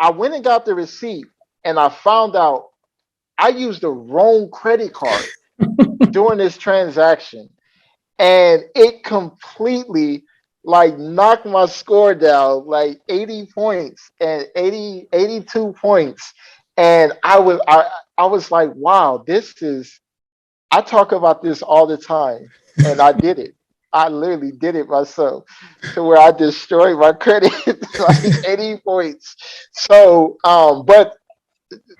I went and got the receipt, and I found out I used the wrong credit card during this transaction, and it completely like knocked my score down like 80 points and 82 points. And I was like, wow, this is, I talk about this all the time, and I did it. I literally did it myself to where I destroyed my credit like 80 points. So, but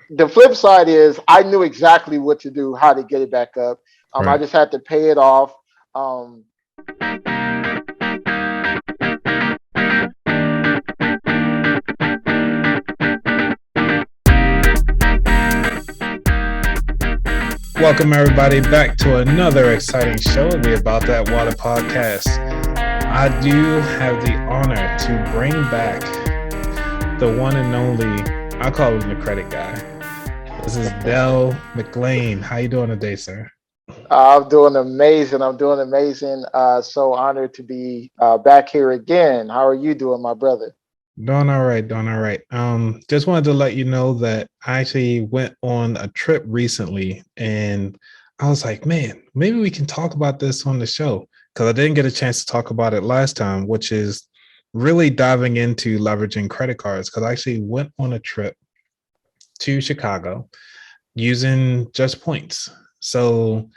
the flip side is I knew exactly what to do, how to get it back up. I Right. just had to pay it off. Um, Welcome everybody back to another exciting show of the About That Water podcast. I do have the honor to bring back the one and only, I call him the credit guy. This is Dell McClain. How you doing today, sir? I'm doing amazing. I'm doing amazing. So honored to be back here again. How are you doing, my brother? Doing all right, doing all right. Just wanted to let you know that I actually went on a trip recently, and I was like, man, maybe we can talk about this on the show because I didn't get a chance to talk about it last time, which is really diving into leveraging credit cards. Because I actually went on a trip to Chicago using just points. So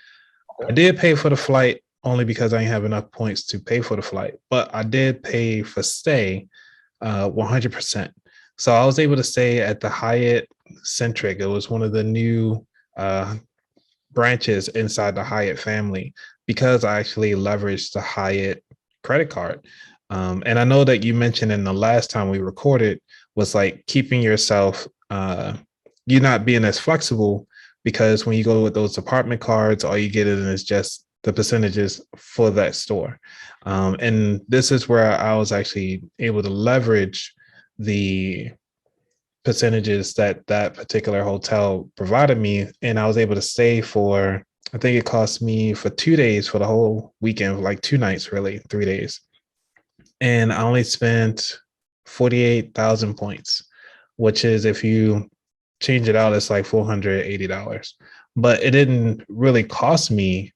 I did pay for the flight only because I didn't have enough points to pay for the flight, but I did pay for stay 100%. So I was able to stay at the Hyatt Centric. It was one of the new uh, branches inside the Hyatt family because I actually leveraged the Hyatt credit card. And I know that you mentioned in the last time we recorded was like keeping yourself, you not being as flexible because when you go with those apartment cards, all you get is just the percentages for that store. And this is where I was actually able to leverage the percentages that that particular hotel provided me, and I was able to stay for, I think it cost me for 2 days for the whole weekend, like 2 nights, really 3 days, and I only spent 48,000 points, which is, if you change it out, it's like $480. But it didn't really cost me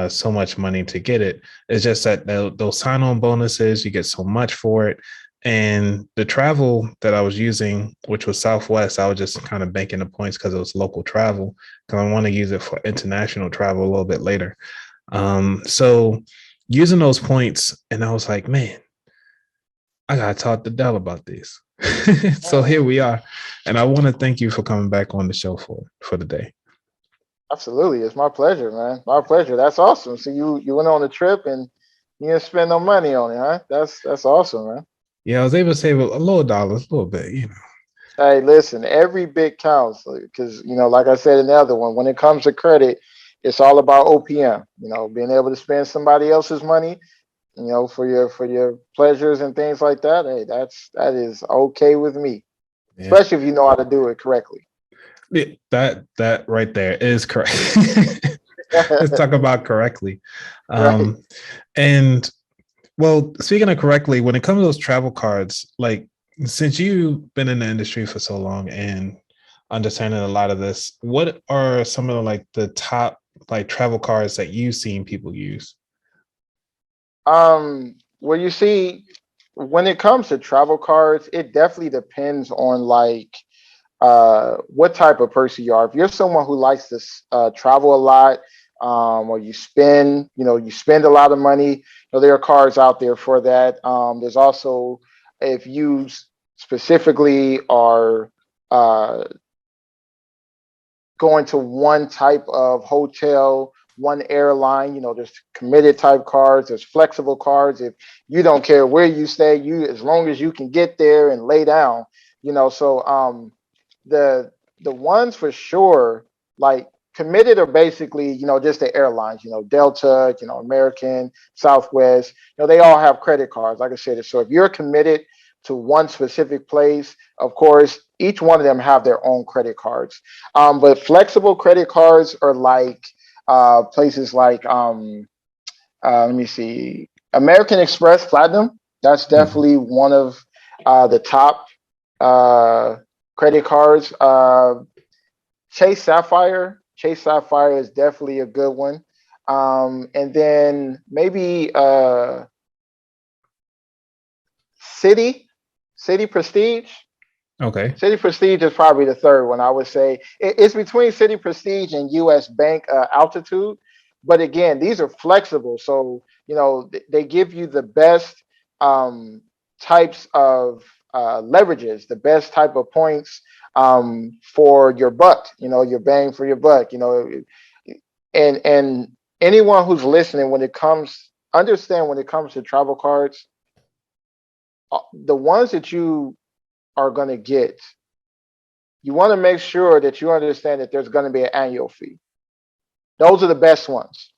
so much money to get it. It's just that those sign-on bonuses, you get so much for it. And the travel that I was using, which was Southwest, I was just kind of banking the points because it was local travel, because I want to use it for international travel a little bit later. So using those points, and I was like, man, I gotta talk to Dell about this. So here we are, and I want to thank you for coming back on the show for the day. Absolutely, it's my pleasure, man. My pleasure. That's awesome. So you went on a trip and you didn't spend no money on it, huh? That's awesome, man. Yeah, I was able to save a little dollars, a little bit, you know. Hey, listen, every bit counts because like I said in the other one, when it comes to credit, it's all about OPM. Being able to spend somebody else's money, for your pleasures and things like that. Hey, that is okay with me, Yeah, especially if you know how to do it correctly. that right there is correct. Let's talk about correctly. Right. Um, and well, speaking of correctly, when it comes to those travel cards, like since you've been in the industry for so long and understanding a lot of this, what are some of the top like travel cards that you've seen people use? Well, you see, when it comes to travel cards, it definitely depends on like what type of person you are. If you're someone who likes to travel a lot, or you spend a lot of money, there are cards out there for that. There's also, if you specifically are uh, going to one type of hotel, one airline. There's committed type cards, there's flexible cards. If you don't care where you stay, you as long as you can get there and lay down. So the the ones for sure, like committed, are basically just the airlines. Delta, American, Southwest. They all have credit cards. Like I said, so if you're committed to one specific place, of course, each one of them have their own credit cards. But flexible credit cards are like places like let me see, American Express Platinum. That's Mhm. definitely one of the top. credit cards. Chase Sapphire. Chase Sapphire is definitely a good one. And then maybe City, City Prestige. Okay. City Prestige is probably the third one. I would say it's between City Prestige and U.S. Bank Altitude. But again, these are flexible, so they give you the best um, types of leverages, the best type of points for your buck. Your bang for your buck. And anyone who's listening, understand when it comes to travel cards, the ones that you are going to get, you want to make sure that you understand that there's going to be an annual fee. Those are the best ones.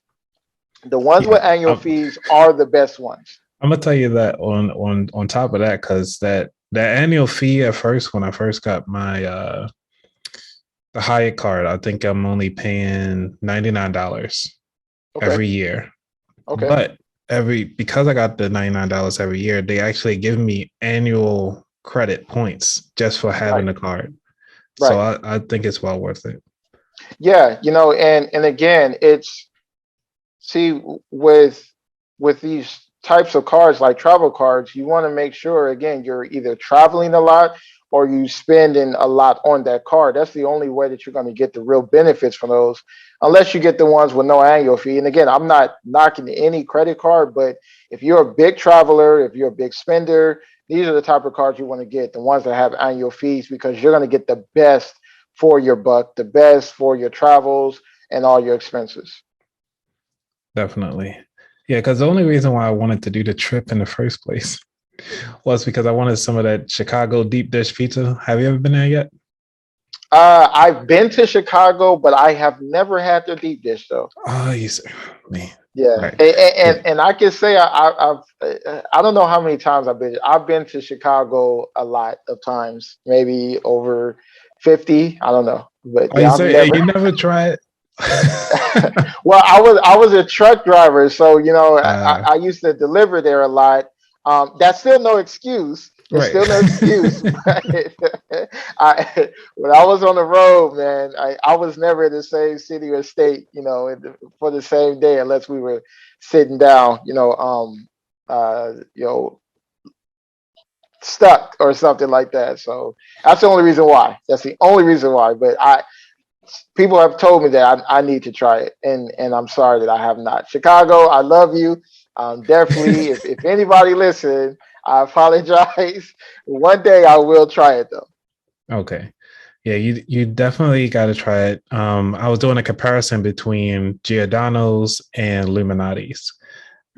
The ones with Yeah. annual fees are the best ones. I'm gonna tell you that on top of that, because that annual fee at first, when I first got my the Hyatt card, I think I'm only paying $99 Okay. every year. Okay. But because I got the $99 every year, they actually give me annual credit points just for having Right. the card. So Right. I think it's well worth it. Yeah. And again, it's see with these types of cards like travel cards, you want to make sure again you're either traveling a lot or you spending a lot on that card. That's the only way that you're going to get the real benefits from those, unless you get the ones with no annual fee. And again, I'm not knocking any credit card, but if you're a big traveler, if you're a big spender, these are the type of cards you want to get, the ones that have annual fees, because you're going to get the best for your buck, the best for your travels and all your expenses. Definitely. Yeah, because the only reason why I wanted to do the trip in the first place was because I wanted some of that Chicago deep dish pizza. Have you ever been there yet? I've been to Chicago, but I have never had their deep dish though. Oh, man. Yeah, Right. and Yeah. I can say I don't know how many times I've been. I've been to Chicago a lot of times, maybe over 50. I don't know, but Oh, you yeah, I've say, hey, never. you never tried? Well, I was a truck driver, so uh, I used to deliver there a lot. That's still no excuse. It's right. still no excuse. But when I was on the road, man, I was never in the same city or state, for the same day unless we were sitting down, stuck or something like that. So that's the only reason why. That's the only reason why. But people have told me that I need to try it, and I'm sorry that I have not. Chicago, I love you. Definitely, if anybody listen, I apologize. One day I will try it though. Okay. Yeah, you definitely got to try it. I was doing a comparison between Giordano's and Illuminati's,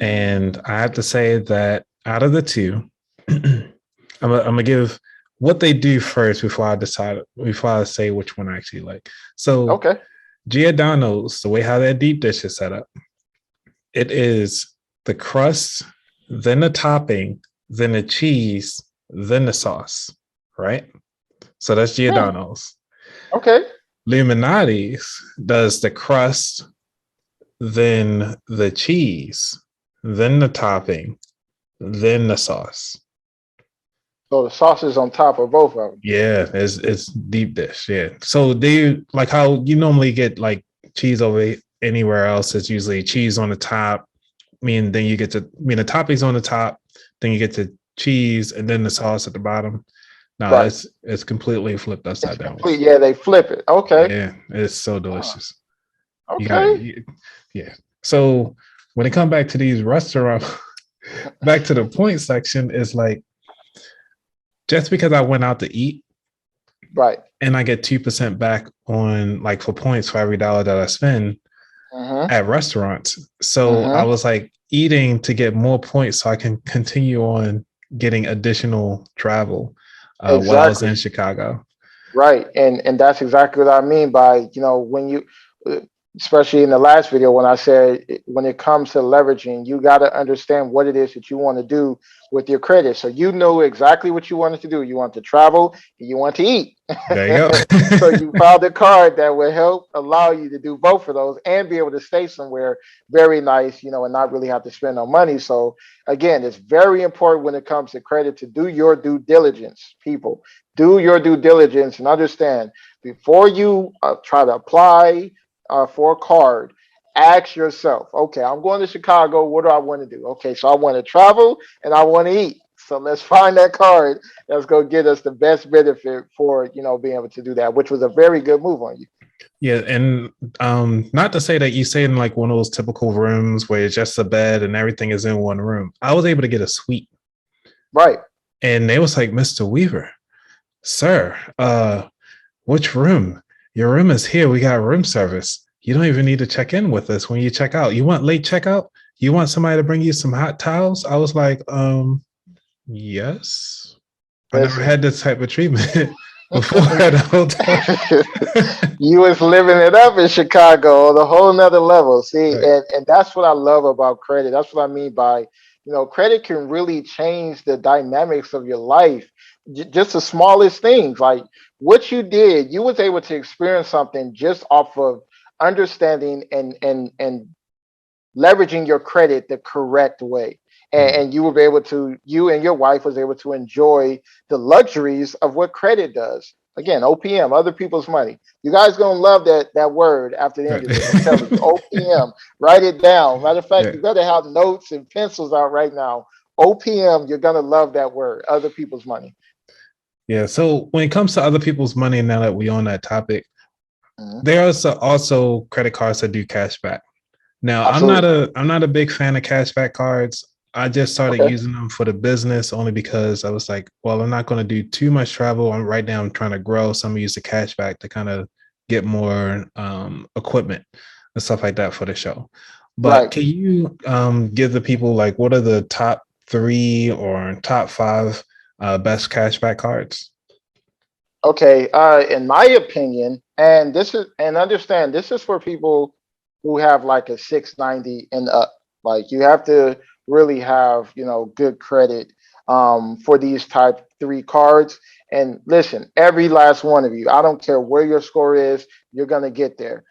and I have to say that out of the two, I'm gonna give what they do first before I say which one I actually like. So Okay. Giordano's, the way how their deep dish is set up, it is the crust, then the topping, then the cheese, then the sauce, right? So that's Hmm. Giordano's. Okay. Illuminati's does the crust, then the cheese, then the topping, then the sauce. So the sauce is on top of both of them. Yeah, it's deep dish. Yeah. So they like how you normally get like cheese over anywhere else. It's usually cheese on the top. Then you get to the toppings on the top, then you get to cheese and then the sauce at the bottom. No, Right. it's completely flipped It's upside down. complete. Yeah, they flip it. Okay. Yeah, it's so Ah, delicious. You got okay. it. Yeah. So when it come back to these restaurants, back to the point section, is like just because I went out to eat Right. and I get 2% back on like for points for every dollar that I spend Mm-hmm. at restaurants. So I Mm-hmm. was like eating to get more points so I can continue on getting additional travel while I was in Exactly. Chicago. Right. And that's exactly what I mean by when you especially in the last video when I said when it comes to leveraging, you got to understand what it is that you want to do with your credit. So you know exactly what you wanted to do. You want to travel and you want to eat. There you So go. you found a card that will help allow you to do both of those and be able to stay somewhere very nice, and not really have to spend no money. So again, it's very important when it comes to credit to do your due diligence, people. Do your due diligence and understand before you try to apply for a card, ask yourself, okay, I'm going to Chicago. What do I want to do? Okay, so I want to travel and I want to eat. So let's find that card that's going to get us the best benefit for, being able to do that, which was a very good move on you. Yeah, and not to say that you stay in like one of those typical rooms where it's just a bed and everything is in one room. I was able to get a suite. Right. And they was like, Mr. Weaver, sir, which room? Your room is here. We got room service. You don't even need to check in with us when you check out. You want late checkout? You want somebody to bring you some hot towels? I was like, yes. I never Listen. had this type of treatment before at a hotel. You was living it up in Chicago on a whole nother level. See, Right. and that's what I love about credit. That's what I mean by, credit can really change the dynamics of your life. Just the smallest things, like what you did, you was able to experience something just off of understanding and leveraging your credit the correct way. Mm. And you will be able to, you and your wife was able to enjoy the luxuries of what credit does. Again, OPM, other people's money. You guys gonna love that word after the end Right. of this. I'm telling you, OPM. Write it down. Matter of fact, Yeah. you better have notes and pencils out right now. OPM, you're gonna love that word. Other people's money. Yeah. So when it comes to other people's money, now that we're on that topic, Mhm. there are also credit cards that do cash back. Now, Absolutely. I'm not a big fan of cashback cards. I just started Okay. using them for the business only because I was like, well, I'm not going to do too much travel. Right now I'm trying to grow, so I'm gonna use the cashback to kind of get more equipment and stuff like that for the show. But Right. can you give the people like what are the top three or top five best cashback cards? Okay, in my opinion, and this is, and understand, this is for people who have like a 690 and up. Like you have to really have, good credit for these type three cards. And listen, every last one of you, I don't care where your score is, you're gonna get there.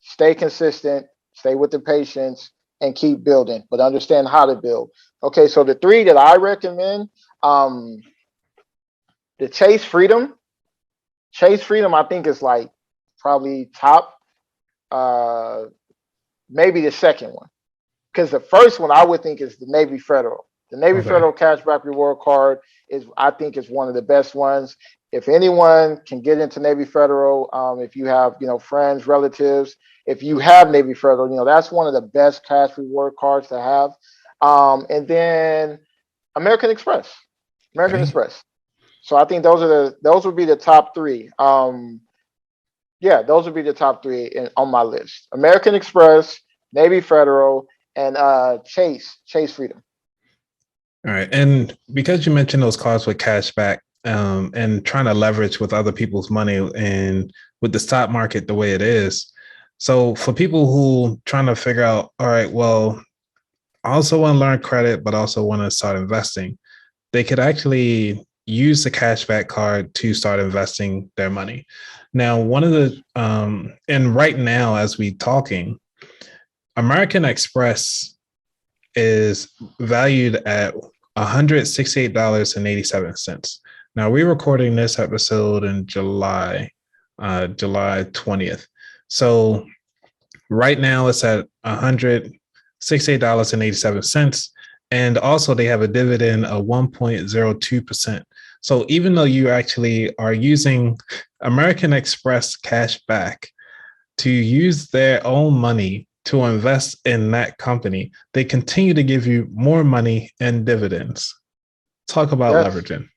Stay consistent, stay with the patience, and keep building, but understand how to build. Okay, so the three that I recommend, um, the Chase Freedom. Chase Freedom, I think, is like probably top, uh, maybe the second one. Because the first one I would think is the Navy Federal. The Navy Okay. Federal cashback reward card is, I think, is one of the best ones. If anyone can get into Navy Federal, if you have, friends, relatives, if you have Navy Federal, that's one of the best cash reward cards to have. And then American Express, American Okay. Express. So I think those would be the top three. Yeah, those would be the top three on my list: American Express, Navy Federal, and Chase Freedom. All right. And because you mentioned those cards with cashback and trying to leverage with other people's money and with the stock market the way it is. So for people who trying to figure out, all right, well, I also want to learn credit, but also want to start investing, they could actually use the cashback card to start investing their money. Now, one of the and right now, as we talking, American Express is valued at $168.87. Now we're recording this episode in July 20th. So right now it's at $168.87. And also they have a dividend of 1.02%. So even though you actually are using American Express cash back to use their own money to invest in that company, they continue to give you more money and dividends. Talk about Yes, leveraging.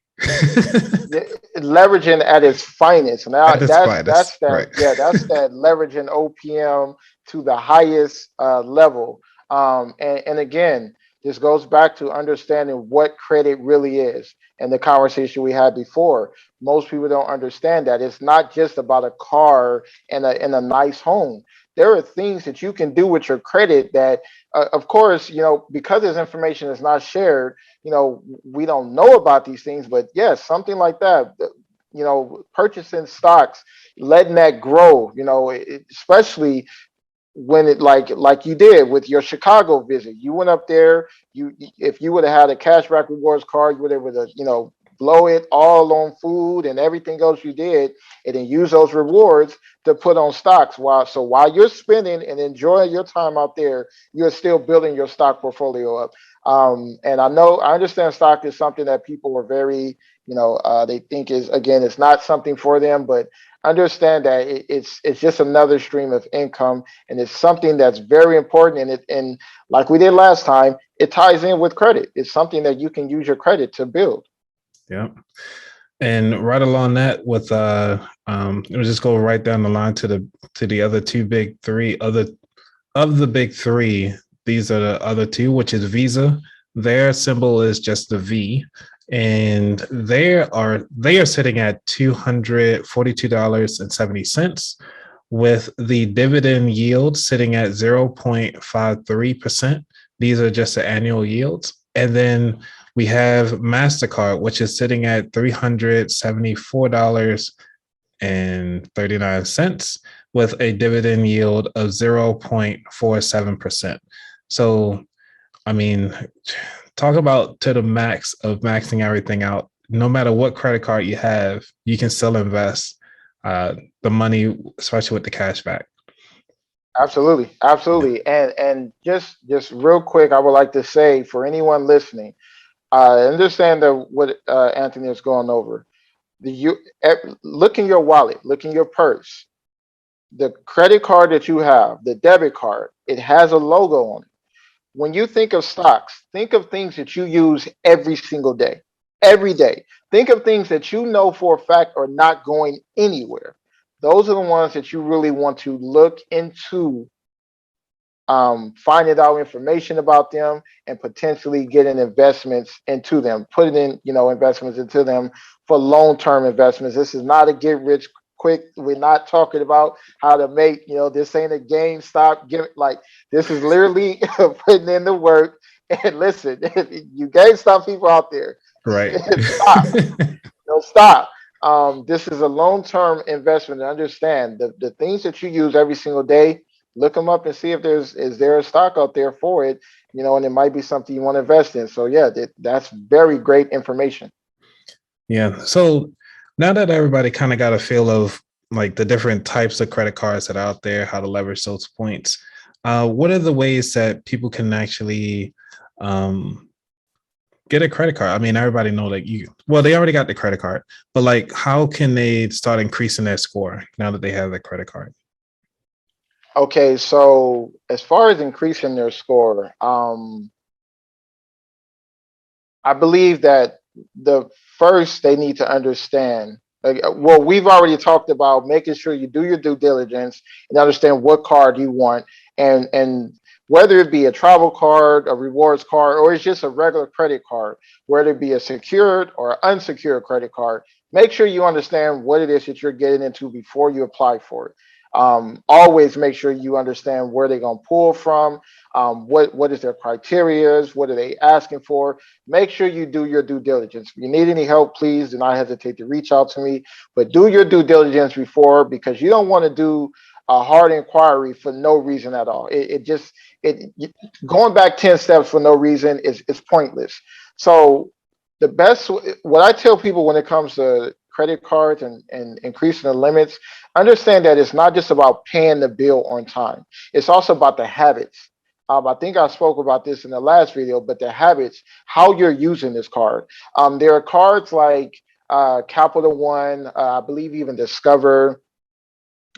leveraging at its finest. Now At its finest, right? that's that leveraging OPM to the highest level. And again, this goes back to understanding what credit really is. And the conversation we had before, most people don't understand that it's not just about a car and a nice home. there are things that you can do with your credit that, of course, because this information is not shared, we don't know about these things. But yes, something like that, purchasing stocks, letting that grow, especially when it like you did with your Chicago visit. You went up there. If you would have had a cashback rewards card, you would have able to blow it all on food and everything else you did, and then use those rewards to put on stocks. While you're spending and enjoying your time out there, you're still building your stock portfolio up. And I understand stock is something that people are very, they think is, again, it's not something for them, but understand that it's just another stream of income, and it's something that's very important. And like we did last time, it ties in with credit. It's something that you can use your credit to build. Yeah. And right along that with we'll just go right down the line to the other two big three. Other of the big three, these are the other two, which is Visa. Their symbol is just the V, and they are sitting at $242.70, with the dividend yield sitting at 0.53%. These are just the annual yields. And then we have MasterCard, which is sitting at $374.39, with a dividend yield of 0.47%. So, I mean, talk about to the max of maxing everything out. No matter what credit card you have, you can still invest the money, especially with the cash back. Absolutely, absolutely. And just real quick, I would like to say, for anyone listening, I understand that what Anthony is going over. Look in your wallet, look in your purse. The credit card that you have, the debit card, it has a logo on it. When you think of stocks, think of things that you use every single day. Every day. Think of things that you know for a fact are not going anywhere. Those are the ones that you really want to look into, finding out information about them, and potentially getting investments into them, putting in, investments into them for long-term investments. This is not a get rich quick. We're not talking about how to make, this ain't a GameStop. This is literally putting in the work. And listen, you GameStop people out there, Right. stop. Stop. This is a long-term investment. And understand the things that you use every single day. Look them up and see if is there a stock out there for it, and it might be something you want to invest in. So yeah, that's very great information. Yeah. So now that everybody kind of got a feel of like the different types of credit cards that are out there, how to leverage those points, what are the ways that people can actually get a credit card? I mean, everybody know that they already got the credit card, but like, how can they start increasing their score now that they have the credit card? Okay, so as far as increasing their score, I believe that the first they need to understand. Well, we've already talked about making sure you do your due diligence and understand what card you want, and whether it be a travel card, a rewards card, or it's just a regular credit card, whether it be a secured or unsecured credit card. Make sure you understand what it is that you're getting into before you apply for it. Always make sure you understand where they're going to pull from, what is their criteria, what are they asking for. Make sure you do your due diligence. If you need any help, please do not hesitate to reach out to me, but do your due diligence before, because you don't want to do a hard inquiry for no reason at all. Going back 10 steps for no reason is pointless. So what I tell people when it comes to credit cards and increasing the limits, understand that it's not just about paying the bill on time. It's also about the habits. I think I spoke about this in the last video, but the habits, how you're using this card. There are cards like Capital One, I believe even Discover,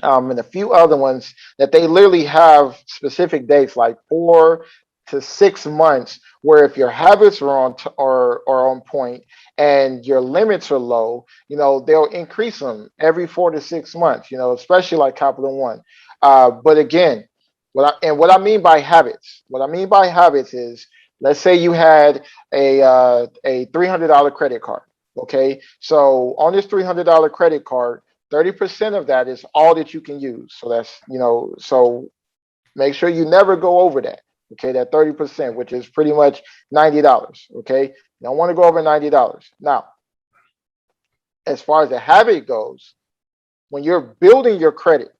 and a few other ones that they literally have specific dates, like 4 to 6 months, where if your habits are on point and your limits are low, they'll increase them every 4 to 6 months. Especially like Capital One. But again, what I mean by habits, is, let's say you had a $300 credit card. Okay, so on this $300 credit card, 30% of that is all that you can use. So that's, so make sure you never go over that. Okay, that 30%, which is pretty much $90. Okay, you don't want to go over $90. Now, as far as the habit goes, when you're building your credit,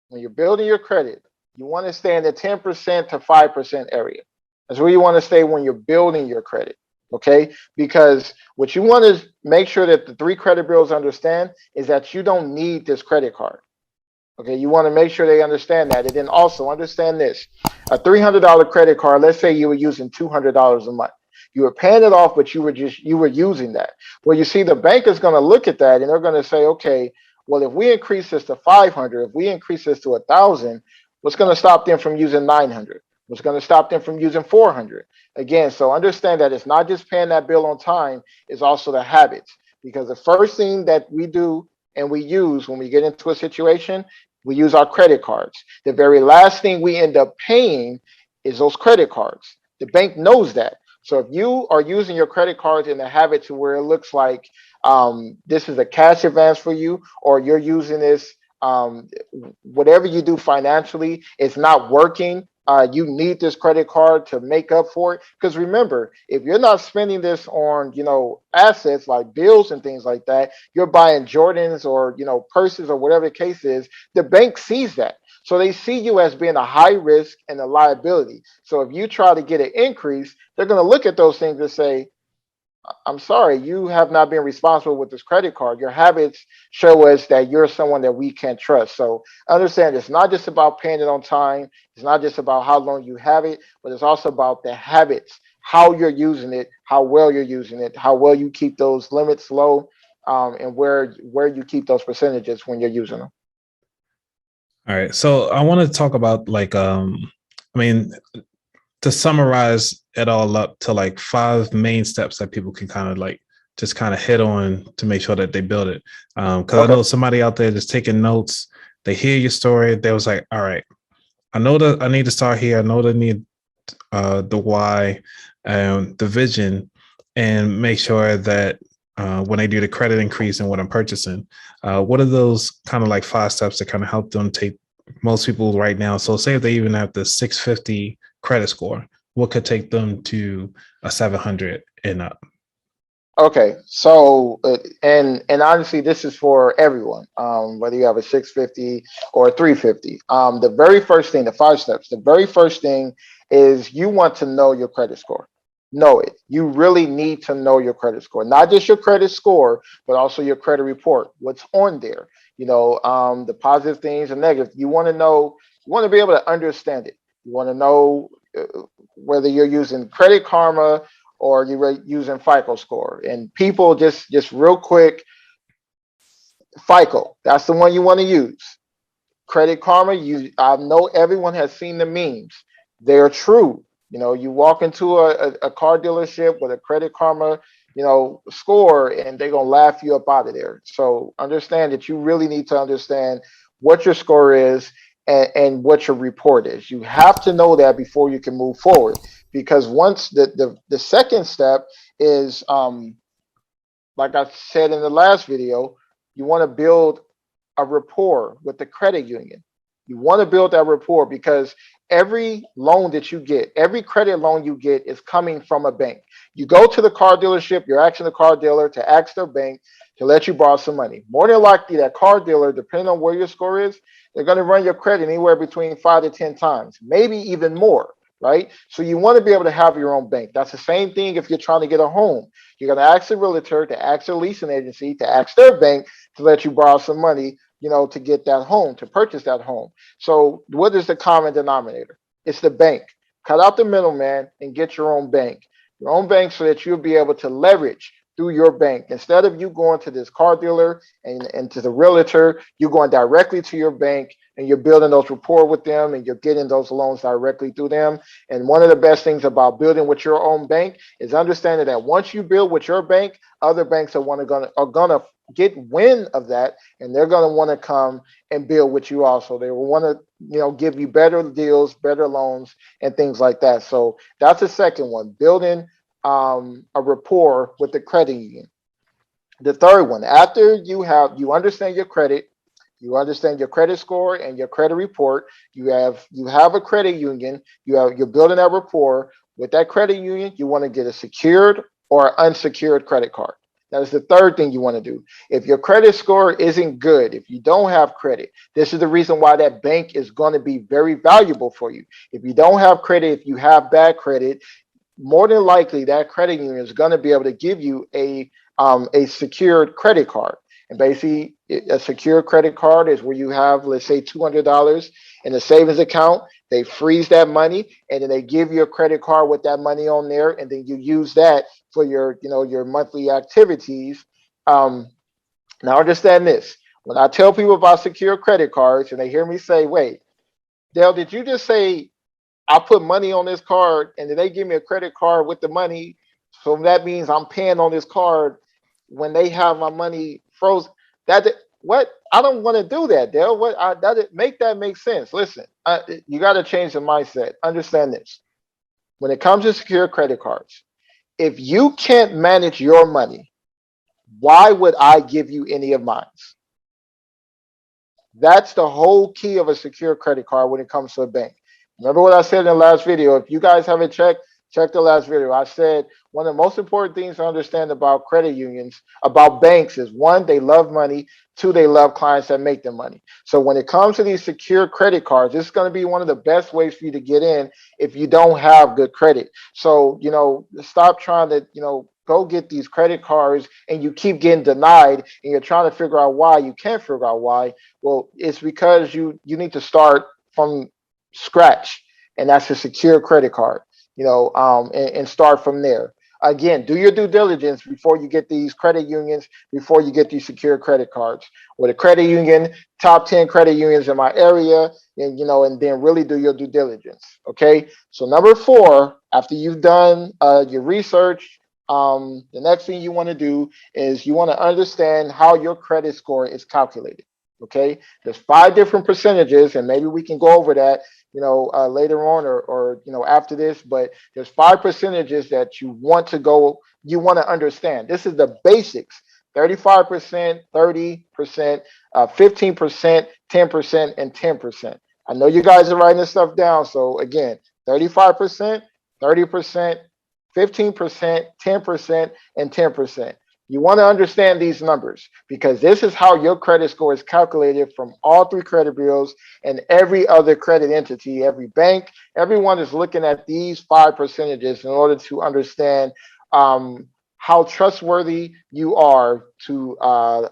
when you're building your credit, you want to stay in the 10% to 5% area. That's where you want to stay when you're building your credit. Okay, because what you want to make sure that the three credit bureaus understand is that you don't need this credit card. Okay, you want to make sure they understand that. And then also understand this, a $300 credit card, let's say you were using $200 a month. You were paying it off, but you were using that. Well, you see, the bank is going to look at that and they're going to say, okay, well, if we increase this to 500, if we increase this to 1,000, what's going to stop them from using 900? What's going to stop them from using 400? Again, so understand that it's not just paying that bill on time, it's also the habits. Because the first thing that we do and we use when we get into a situation, we use our credit cards. The very last thing we end up paying is those credit cards. The bank knows that. So if you are using your credit cards in the habit to where it looks like this is a cash advance for you, or you're using this, whatever you do financially, it's not working. You need this credit card to make up for it. Because remember, if you're not spending this on, assets like bills and things like that, you're buying Jordans or, purses or whatever the case is, the bank sees that. So they see you as being a high risk and a liability. So if you try to get an increase, they're going to look at those things and say, I'm sorry, you have not been responsible with this credit card. Your habits show us that you're someone that we can't trust. So understand it's not just about paying it on time. It's not just about how long you have it, but it's also about the habits, how you're using it, how well you're using it, how well you keep those limits low, and where you keep those percentages when you're using them. All right. So I want to talk about I mean, to summarize it all up to like 5 main steps that people can kind of like just kind of hit on to make sure that they build it. Because I know somebody out there that's taking notes. They hear your story. They was like, all right, I know that I need to start here. I know that I need the why, the vision, and make sure that when they do the credit increase and what I'm purchasing, what are those kind of like 5 steps that kind of help them take most people right now? So say if they even have the 650 credit score, what could take them to a 700 and up? Okay, so and honestly, this is for everyone, whether you have a 650 or a 350. The very first thing, the 5 steps, the very first thing is you want to know your credit score. Know it. You really need to know your credit score, not just your credit score, but also your credit report. What's on there? The positive things and negative. You want to know. You want to be able to understand it. You want to know whether you're using Credit Karma or you're using FICO score. And people just real quick, FICO, that's the one you want to use. Credit Karma, I know everyone has seen the memes. They're true. You walk into a car dealership with a Credit Karma, score, and they're gonna laugh you up out of there. So understand that you really need to understand what your score is and what your report is. You have to know that before you can move forward. Because once the second step is, like I said in the last video, you want to build a rapport with the credit union. You want to build that rapport because every loan that you get, every credit loan you get is coming from a bank. You go to the car dealership, you're asking the car dealer to ask their bank to let you borrow some money. More than likely, that car dealer, depending on where your score is, they're going to run your credit anywhere between 5 to 10 times, maybe even more. Right? So you want to be able to have your own bank. That's the same thing if you're trying to get a home. You're going to ask the realtor, to ask the leasing agency, to ask their bank to let you borrow some money, to get that home, to purchase that home. So what is the common denominator? It's the bank. Cut out the middleman and get your own bank. Your own bank so that you'll be able to leverage through your bank. Instead of you going to this car dealer and to the realtor, you're going directly to your bank and you're building those rapport with them and you're getting those loans directly through them. And one of the best things about building with your own bank is understanding that once you build with your bank, other banks are gonna get wind of that, and they're gonna want to come and build with you also. They will want to, give you better deals, better loans, and things like that. So that's the second one, building a rapport with the credit union. The third one, after you understand your credit, you understand your credit score and your credit report, you have a credit union, you're building that rapport with that credit union. You want to get a secured or unsecured credit card. That is the third thing you want to do. If your credit score isn't good, if you don't have credit, this is the reason why that bank is going to be very valuable for you. If you don't have credit, if you have bad credit, more than likely that credit union is going to be able to give you a secured credit card. And basically, a secure credit card is where you have, let's say, $200 in a savings account. They freeze that money, and then they give you a credit card with that money on there, and then you use that for your monthly activities. Um, Now, understand this: when I tell people about secure credit cards, and they hear me say, "Wait, Dale, did you just say I put money on this card and then they give me a credit card with the money? So that means I'm paying on this card when they have my money frozen." That what I don't want to do that, Dale. What make that make sense? Listen, you got to change the mindset. Understand this: when it comes to secure credit cards, if you can't manage your money, why would I give you any of mine? That's the whole key of a secure credit card when it comes to a bank. Remember what I said in the last video? If you guys haven't checked, check the last video. I said one of the most important things to understand about credit unions, about banks, is one, they love money. Two, they love clients that make them money. So when it comes to these secure credit cards, this is going to be one of the best ways for you to get in if you don't have good credit. So, stop trying to, go get these credit cards and you keep getting denied and you're trying to figure out why. You can't figure out why. Well, it's because you need to start from scratch, and that's a secure credit card. And start from there. Again, do your due diligence before you get these credit unions, before you get these secure credit cards. With a credit union, top 10 credit unions in my area, and then really do your due diligence. Okay. So number four, after you've done your research, the next thing you want to do is you want to understand how your credit score is calculated. Okay, there's five different percentages, and maybe we can go over that, later on or after this. But there's five percentages that you want to understand. This is the basics: 35%, 30%, 15%, 10%, and 10%. I know you guys are writing this stuff down. So again, 35%, 30%, 15%, 10%, and 10%. You want to understand these numbers because this is how your credit score is calculated from all three credit bureaus and every other credit entity, every bank. Everyone is looking at these five percentages in order to understand how trustworthy you are to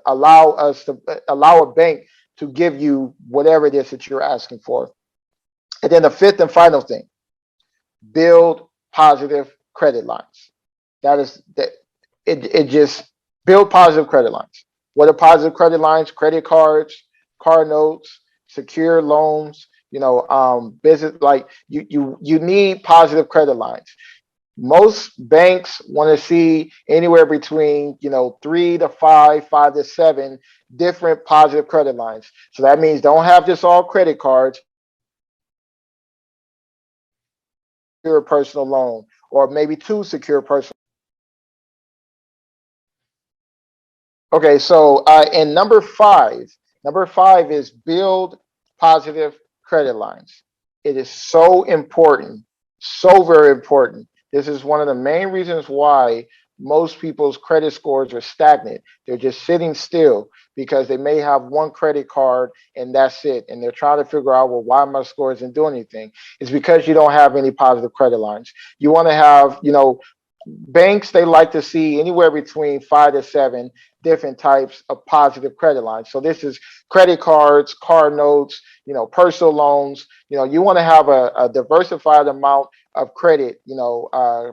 allow a bank to give you whatever it is that you're asking for. And then the fifth and final thing: build positive credit lines. That is that it just build positive credit lines. What are positive credit lines? Credit cards, car notes, secure loans, business, like you need positive credit lines. Most banks want to see anywhere between 3 to 5, 5 to 7 different positive credit lines. So that means don't have just all credit cards. Secure personal loan, or maybe two secure personal. Okay, so and number five is build positive credit lines. It is so important, so very important. This is one of the main reasons why most people's credit scores are stagnant. They're just sitting still because they may have one credit card and that's it. And they're trying to figure out, well, why my score isn't doing anything. It's because you don't have any positive credit lines. You want to have, banks, they like to see anywhere between 5 to 7 different types of positive credit lines. So this is credit cards, car notes, personal loans. You want to have a diversified amount of credit,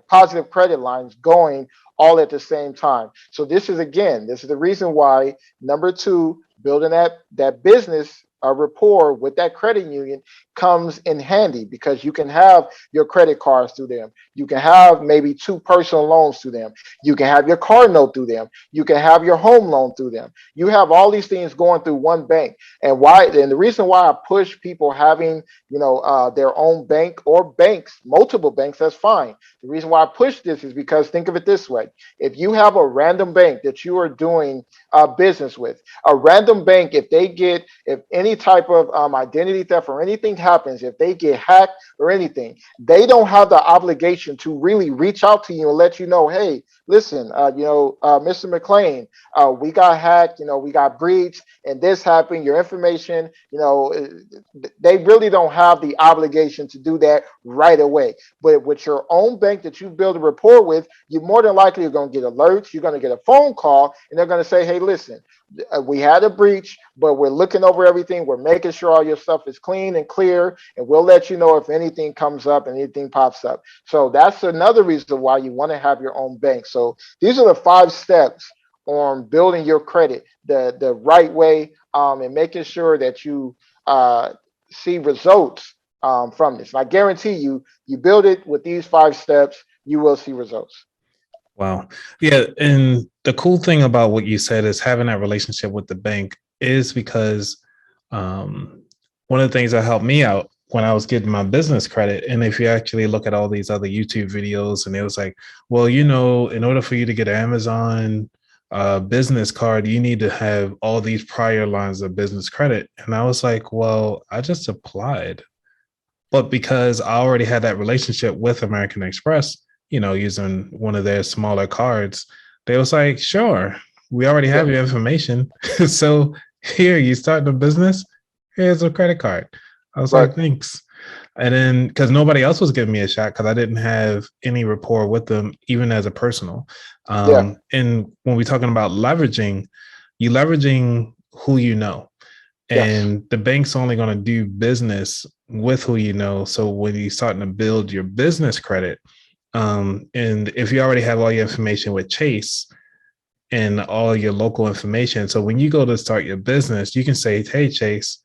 positive credit lines going all at the same time. So this is the reason why number two, building that business a rapport with that credit union comes in handy because you can have your credit cards through them. You can have maybe two personal loans through them. You can have your car note through them. You can have your home loan through them. You have all these things going through one bank. And the reason why I push people having, their own bank or banks, multiple banks, that's fine. The reason why I push this is because think of it this way: if you have a random bank that you are doing business with, a random bank, if any type of identity theft or anything happens, if they get hacked or anything, they don't have the obligation to really reach out to you and let you know, hey, listen, Mr. McClain, we got hacked, we got breached, and this happened. Your information, they really don't have the obligation to do that right away. But with your own bank that you build a rapport with, you more than likely are going to get alerts. You're going to get a phone call, and they're going to say, hey, listen, we had a breach, but we're looking over everything. We're making sure all your stuff is clean and clear, and we'll let you know if anything comes up and anything pops up. So that's another reason why you want to have your own bank. So these are the 5 steps on building your credit the right way, and making sure that you see results from this. And I guarantee you, you build it with these 5 steps, you will see results. Wow. Yeah. And the cool thing about what you said is having that relationship with the bank is because one of the things that helped me out when I was getting my business credit. And if you actually look at all these other YouTube videos, and it was like, well, in order for you to get an Amazon business card, you need to have all these prior lines of business credit. And I was like, well, I just applied. But because I already had that relationship with American Express, using one of their smaller cards, they was like, sure, we already have Yeah. your information. So here, you start the business, here's a credit card. I was Right. like, thanks. And then because nobody else was giving me a shot because I didn't have any rapport with them, even as a personal. Yeah. And when we're talking about leveraging, you leveraging who you know. Yes. And the bank's only going to do business with who you know. So when you're starting to build your business credit, and if you already have all your information with Chase and all your local information, so when you go to start your business, you can say, hey, Chase,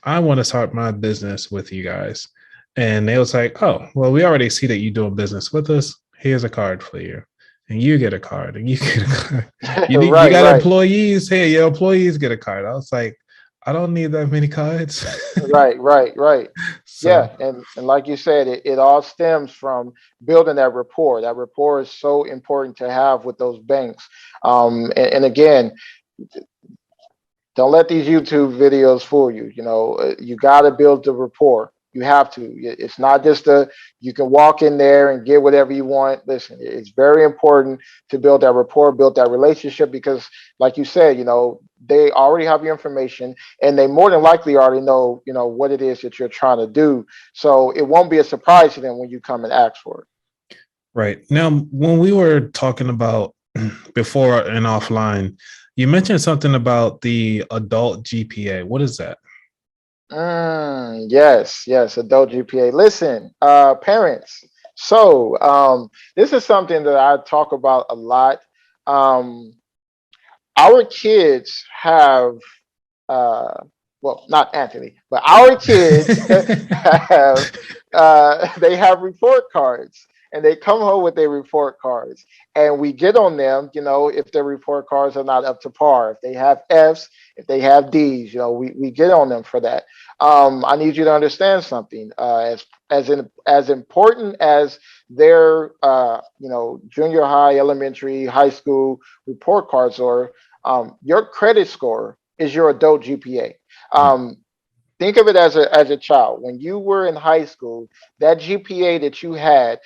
I want to start my business with you guys. And they was like, oh, well, we already see that you're doing business with us. Here's a card for you. And you get a card, and you get a card. You Right. got Right. employees. Hey, your employees get a card. I was like, I don't need that many cards. Right. Right. Right. So Yeah, and like you said, it all stems from building that rapport. That rapport is so important to have with those banks. And again, don't let these YouTube videos fool you. You got to build the rapport. You have to. It's not just you can walk in there and get whatever you want. Listen, it's very important to build that rapport, build that relationship because, like you said, they already have your information and they more than likely already know, what it is that you're trying to do. So it won't be a surprise to them when you come and ask for right now, when we were talking about before and offline, you mentioned something about the adult GPA. What is that? it. Yes, yes, adult GPA. Listen, parents. So this is something that I talk about a lot. Um, our kids have uh well, not Anthony, but our kids have they have report cards and they come home with their report cards and we get on them, if their report cards are not up to par, if they have F's, if they have D's, we get on them for that. I need you to understand something. As important as their junior high, elementary, high school report cards are, your credit score is your adult GPA. Um, think of it as a child. When you were in high school, that GPA that you had,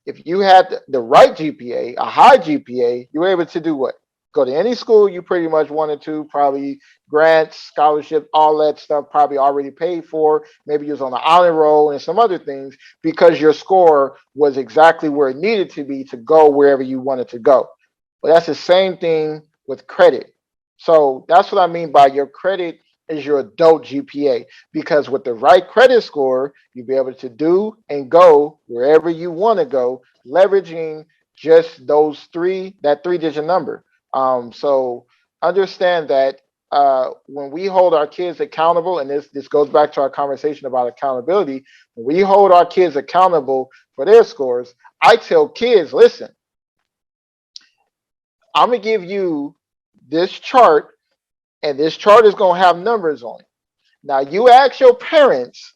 if you had the right GPA, a high GPA, you were able to do what? Go to any school you pretty much wanted to, probably grants, scholarships, all that stuff probably already paid for. Maybe you was on the honor roll and some other things because your score was exactly where it needed to be to go wherever you wanted to go. But that's the same thing with credit. So that's what I mean by your credit is your adult GPA because with the right credit score, you'll be able to do and go wherever you want to go, leveraging just that 3-digit number. So understand that. when we hold our kids accountable, and this goes back to our conversation about accountability, when we hold our kids accountable for their scores, I tell kids, listen, I'm gonna give you this chart, and this chart is gonna have numbers on it. Now you ask your parents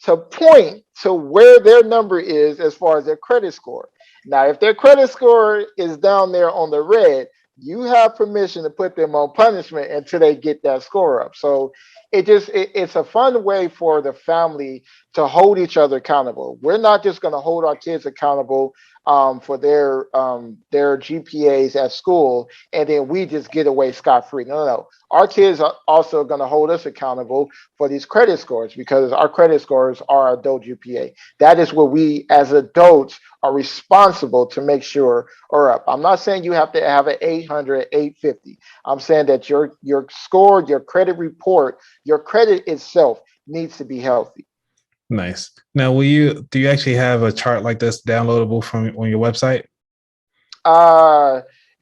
to point to where their number is as far as their credit score. Now, if their credit score is down there on the red, you have permission to put them on punishment until they get that score up. So it's a fun way for the family to hold each other accountable. We're not just going to hold our kids accountable for their GPAs at school, and then we just get away scot free. No, no, no. Our kids are also going to hold us accountable for these credit scores because our credit scores are adult GPA. That is what we as adults are responsible to make sure are up. I'm not saying you have to have an 800, 850. I'm saying that your score, your credit report, your credit itself needs to be healthy. Nice. Now, do you actually have a chart like this downloadable from on your website?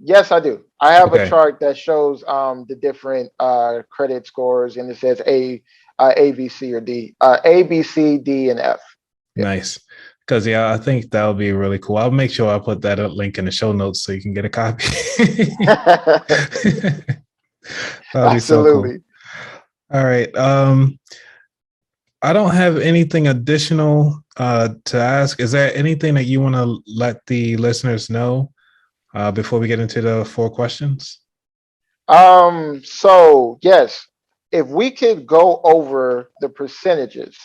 Yes, I do. I have a Okay. chart that shows the different credit scores, and it says A, B, C, or D. A, B, C, D, and F. Yeah. Nice. Because I think that would be really cool. I'll make sure I put that link in the show notes so you can get a copy. That'll be so cool. Absolutely. All right. I don't have anything additional to ask. Is there anything that you want to let the listeners know before we get into the 4 questions? So yes, if we could go over the percentages,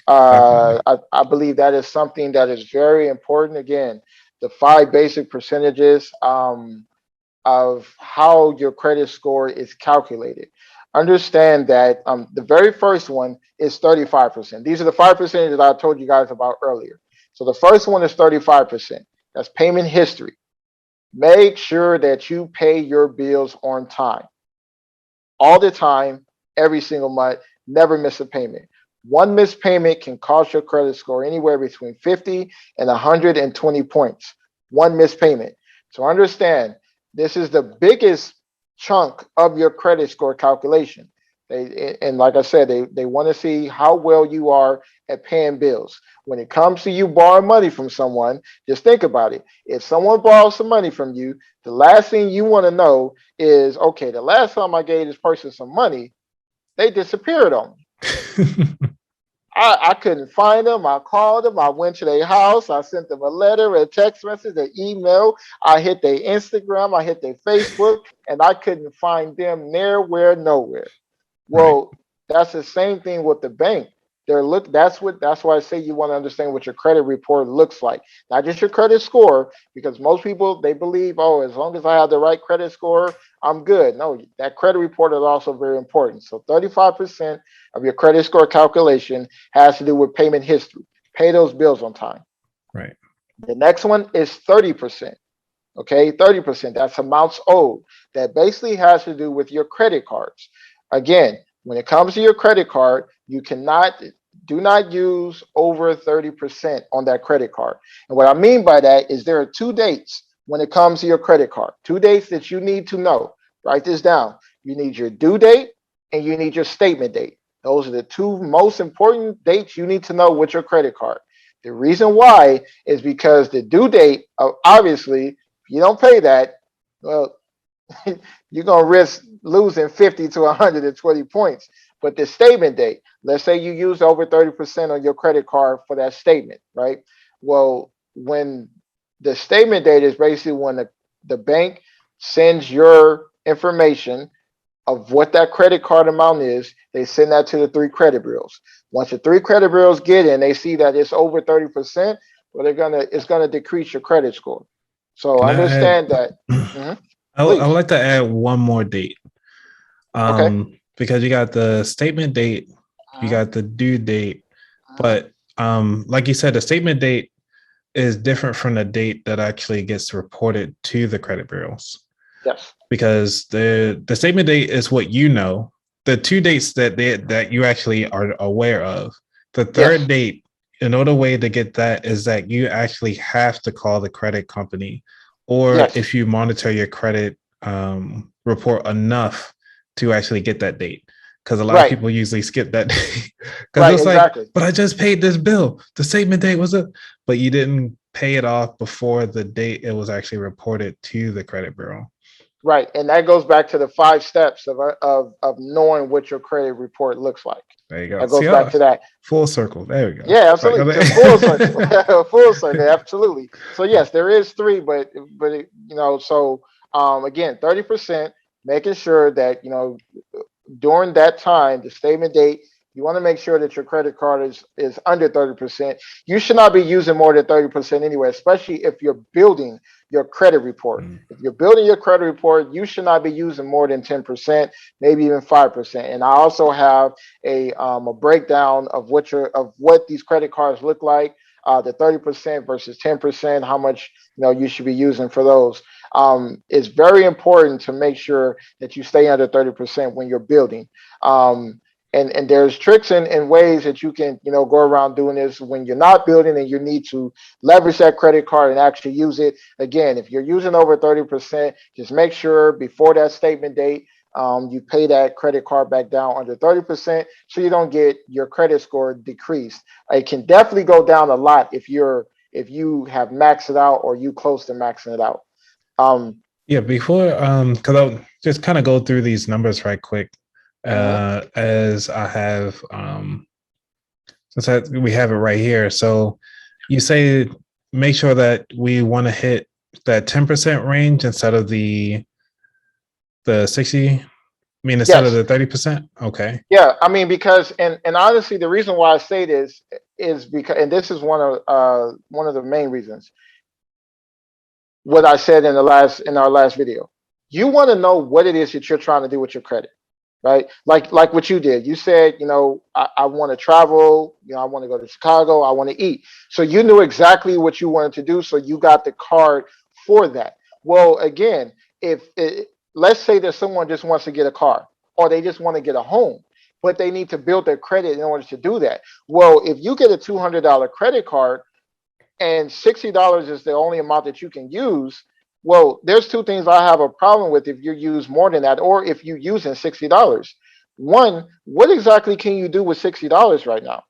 Definitely. I believe that is something that is very important. Again, the 5 basic percentages of how your credit score is calculated. Understand that the very first one is 35%. These are the 5% that I told you guys about earlier. So the first one is 35%. That's payment history. Make sure that you pay your bills on time, all the time, every single month. Never miss a payment. One missed payment can cost your credit score anywhere between 50 and 120 points. One missed payment. So understand, this is the biggest chunk of your credit score calculation. And like I said, they want to see how well you are at paying bills. When it comes to you borrowing money from someone, just think about it. If someone borrows some money from you, the last thing you want to know is, okay, the last time I gave this person some money, they disappeared on me. I couldn't find them. I called them. I went to their house. I sent them a letter, a text message, an email. I hit their Instagram. I hit their Facebook, and I couldn't find them nowhere. Right. Well, that's the same thing with the bank. That's why I say you want to understand what your credit report looks like. Not just your credit score, because most people they believe, oh, as long as I have the right credit score, I'm good. No, that credit report is also very important. So 35% of your credit score calculation has to do with payment history. Pay those bills on time. Right. The next one is 30%. Okay, 30%. That's amounts owed. That basically has to do with your credit cards. Again, when it comes to your credit card, you do not use over 30% on that credit card. And what I mean by that is there are 2 dates when it comes to your credit card. 2 dates that you need to know. Write this down. You need your due date and you need your statement date. Those are the 2 most important dates you need to know with your credit card. The reason why is because the due date, obviously, if you don't pay that, well, you're going to risk losing 50 to 120 points. But the statement date, let's say you use over 30% on your credit card for that statement, right? Well, when the statement date is basically when the bank sends your information of what that credit card amount is, they send that to the 3 credit bureaus. Once the 3 credit bureaus get in, they see that it's over 30%, well, it's gonna decrease your credit score. So Can I add? understand that. Mhm. I would Please. like to add one more date. Okay. Because you got the statement date, you Mhm. got the due date, Mhm. but like you said, the statement date is different from the date that actually gets reported to the credit bureaus. Yes. Because the statement date is what you know. The 2 dates that you actually are aware of. The third Yes. date, another way to get that is that you actually have to call the credit company, or Yes. if you monitor your credit report enough, to actually get that date. Because a lot of Right. people usually skip that date. Because Right. it's like, Exactly. but I just paid this bill. The statement date was it, but you didn't pay it off before the date it was actually reported to the credit bureau. Right. And that goes back to the 5 steps of knowing what your credit report looks like. There you go. That See, goes back oh, to that. full circle. There we go. Yeah, Like, absolutely. Just full circle, full circle, absolutely. So yes, there is three, but so again, 30%, making sure that during that time, the statement date, you want to make sure that your credit card is under 30%. You should not be using more than 30% anyway, especially if you're building your credit report. If you're building your credit report, you should not be using more than 10%, maybe even 5%. And I also have a breakdown of what these credit cards look like, the 30% versus 10%, how much you should be using for those. It's very important to make sure that you stay under 30% when you're building. And there's tricks and ways that you can go around doing this when you're not building and you need to leverage that credit card and actually use it. Again, if you're using over 30%, just make sure before that statement date you pay that credit card back down under 30% so you don't get your credit score decreased. It can definitely go down a lot if you have maxed it out or you close to maxing it out. Yeah, before because I'll just kind of go through these numbers right quick. As I have since we have it right here. So you say make sure that we want to hit that 10% range instead of the 60. I mean, instead of Yes. the 30%. Okay. Yeah, I mean because and honestly, the reason why I say this is because, and this is one of the main reasons. What I said in our last video, you want to know what it is that you're trying to do with your credit, right? Like what you did. You said, I want to travel. I want to go to Chicago. I want to eat. So you knew exactly what you wanted to do. So you got the card for that. Well, again, let's say that someone just wants to get a car or they just want to get a home, but they need to build their credit in order to do that. Well, if you get a $200 credit card and $60 is the only amount that you can use, well, there's two things I have a problem with if you use more than that, or if you're using $60. One, what exactly can you do with $60 right now?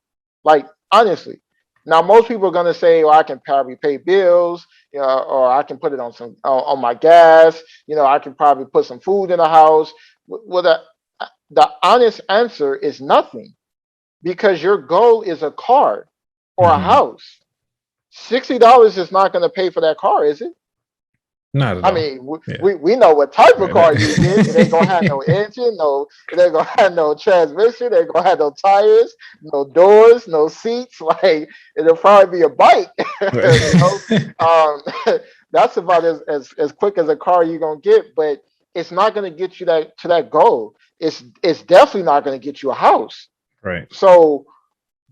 Like, honestly. Now, most people are going to say, well, I can probably pay bills, or I can put it on my gas, I can probably put some food in the house. Well, the honest answer is nothing, because your goal is a car or a house. $60 is not going to pay for that car, is it? Not at I all. mean, Yeah. we know what type of car Right. you get. It ain't gonna have no engine, it ain't gonna have no transmission, it ain't gonna have no tires, no doors, no seats. Like it'll probably be a bike. Um, that's about as quick as a car you're gonna get, but it's not gonna get you to that goal. It's definitely not gonna get you a house. Right. So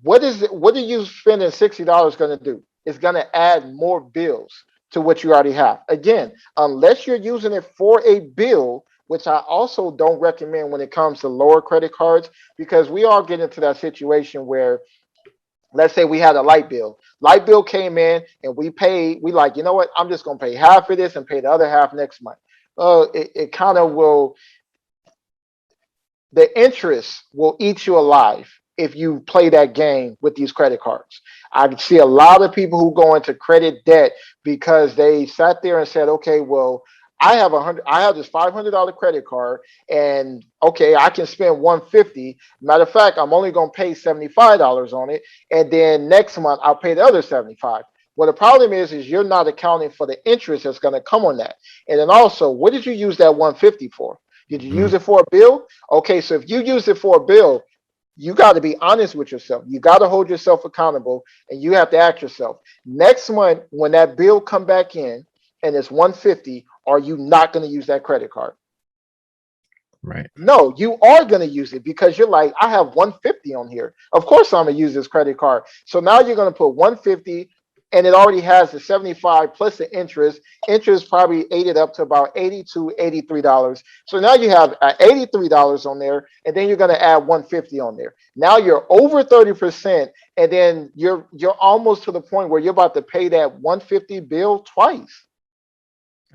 what is it? What are you spending $60 going to do? It's going to add more bills to what you already have. Again, unless you're using it for a bill, which I also don't recommend when it comes to lower credit cards, because we all get into that situation where, let's say we had a light bill. Light bill came in and we paid. We like, you know what? I'm just going to pay half of this and pay the other half next month. It kind of will. The interest will eat you alive if you play that game with these credit cards. I see a lot of people who go into credit debt because they sat there and said, okay, well, I have this $500 credit card, and okay, I can spend 150. Matter of fact, I'm only going to pay $75 on it, and then next month I'll pay the other 75. Well, the problem is you're not accounting for the interest that's going to come on that. And then also, what did you use that 150 for? Did you use it for a bill? Okay, so if you use it for a bill, you got to be honest with yourself. You got to hold yourself accountable, and you have to ask yourself, next month when that bill come back in and it's 150, are you not going to use that credit card? Right. No, you are going to use it because you're like, I have 150 on here. Of course I'm going to use this credit card. So now you're going to put 150, and it already has the 75 plus the interest. Interest probably ate it up to about $82, $83. So now you have $83 on there, and then you're going to add 150 on there. Now you're over 30%, and then you're almost to the point where you're about to pay that 150 bill twice.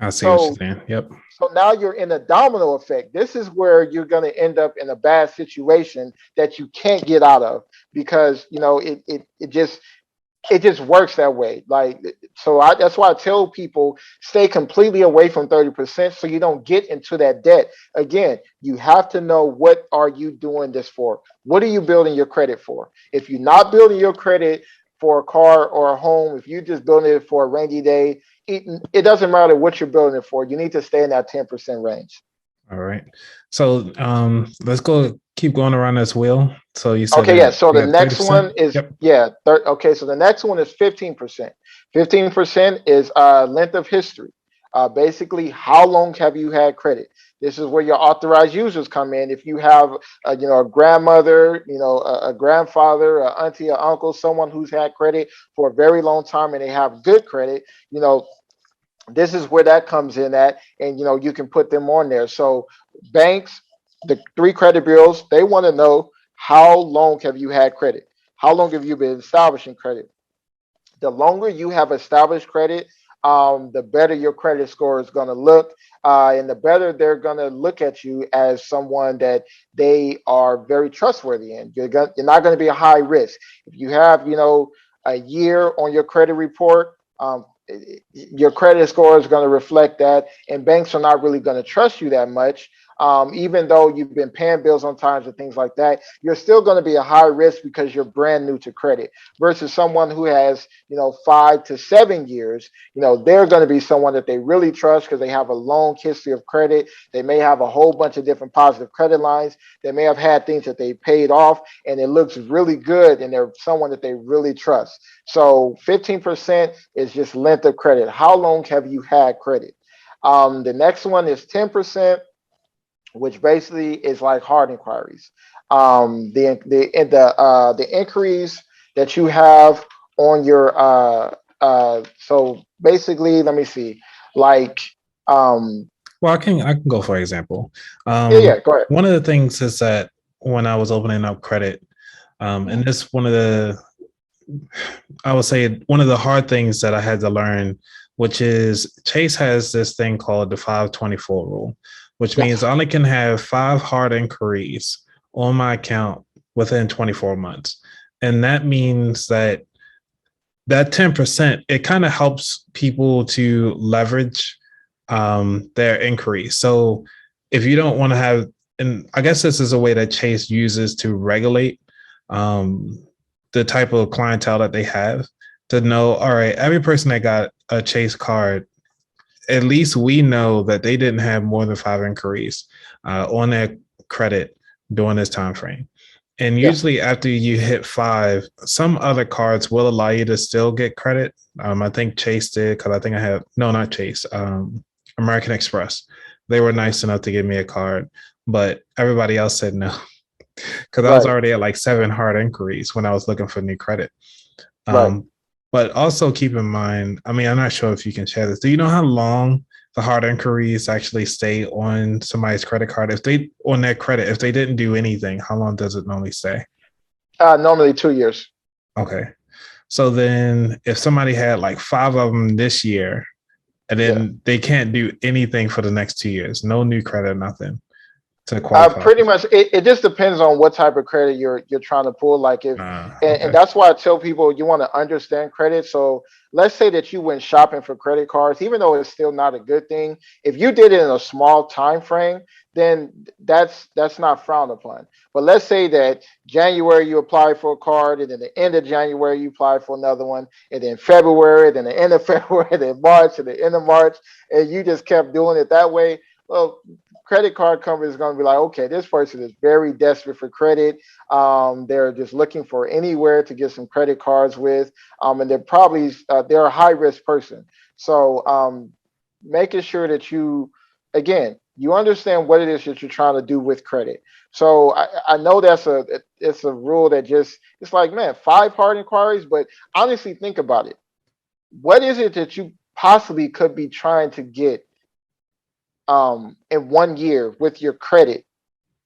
I see what you're So saying. Yep. so now you're in a domino effect. This is where you're going to end up in a bad situation that you can't get out of because it just works that way. Like, so that's why I tell people stay completely away from 30% so you don't get into that debt. Again, you have to know, what are you doing this for? What are you building your credit for? If you're not building your credit for a car or a home, if you're just building it for a rainy day, it doesn't matter what you're building it for. You need to stay in that 10% range. All right. So let's go keep going around this wheel. So you said Okay, yeah. that So we the have next 30%. one is, Yep. yeah. Okay, so the next one is 15%. 15% is length of history. Basically, how long have you had credit? This is where your authorized users come in. If you have, a grandmother, a grandfather, a auntie, or uncle, someone who's had credit for a very long time and they have good credit, this is where that comes in at, and you can put them on there. So banks, the three credit bureaus, they want to know, how long have you had credit? How long have you been establishing credit? The longer you have established credit, the better your credit score is going to look, and the better they're going to look at you as someone that they are very trustworthy in. You're not going to be a high risk. If you have, a year on your credit report, your credit score is going to reflect that, and banks are not really going to trust you that much. Even though you've been paying bills on times and things like that, you're still going to be a high risk because you're brand new to credit versus someone who has, 5 to 7 years. They're going to be someone that they really trust because they have a long history of credit. They may have a whole bunch of different positive credit lines. They may have had things that they paid off and it looks really good, and they're someone that they really trust. So 15% is just length of credit. How long have you had credit? The next one is 10%, which basically is like hard inquiries. The inquiries that you have on your so basically, let me see, like, Well, I can go for example. yeah, yeah, go ahead. One of the things is that when I was opening up credit, and this one of the, I would say one of the hard things that I had to learn, which is Chase has this thing called the 524 rule, which means Yes, I only can have 5 hard inquiries on my account within 24 months. And that means that 10%, it kind of helps people to leverage their inquiries. So if you don't want to have, and I guess this is a way that Chase uses to regulate um, the type of clientele that they have, to know, all right, every person that got a Chase card, at least we know that they didn't have more than 5 inquiries on their credit during this time frame. And yes, usually after you hit 5, some other cards will allow you to still get credit. I think Chase did, because I think I have, no, not Chase, American Express. They were nice enough to give me a card, but everybody else said no, because I was right, already at like 7 hard inquiries when I was looking for new credit. right. Um, but also keep in mind, I mean, I'm not sure if you can share this. Do you know how long the hard inquiries actually stay on somebody's credit card? If they, on their credit, if they didn't do anything, how long does it normally stay? Normally 2 years. Okay. So then if somebody had like 5 of them this year, and Yeah. then they can't do anything for the next 2 years, no new credit, nothing to qualify. Pretty much, it just depends on what type of credit you're trying to pull. Like, if, and Okay. that's why I tell people, you want to understand credit. So let's say that you went shopping for credit cards, even though it's still not a good thing. If you did it in a small time frame, then that's not frowned upon. But let's say that January you apply for a card, and then the end of January you apply for another one, and then February, then the end of February, then March, and the end of March, and you just kept doing it that way. Well, credit card company is going to be like, okay, this person is very desperate for credit. They're just looking for anywhere to get some credit cards with, and they're a high risk person. So making sure that you understand what it is that you're trying to do with credit. So I know it's a rule that just, it's like, man, 5 hard inquiries, but honestly, think about it. What is it that you possibly could be trying to get in 1 year with your credit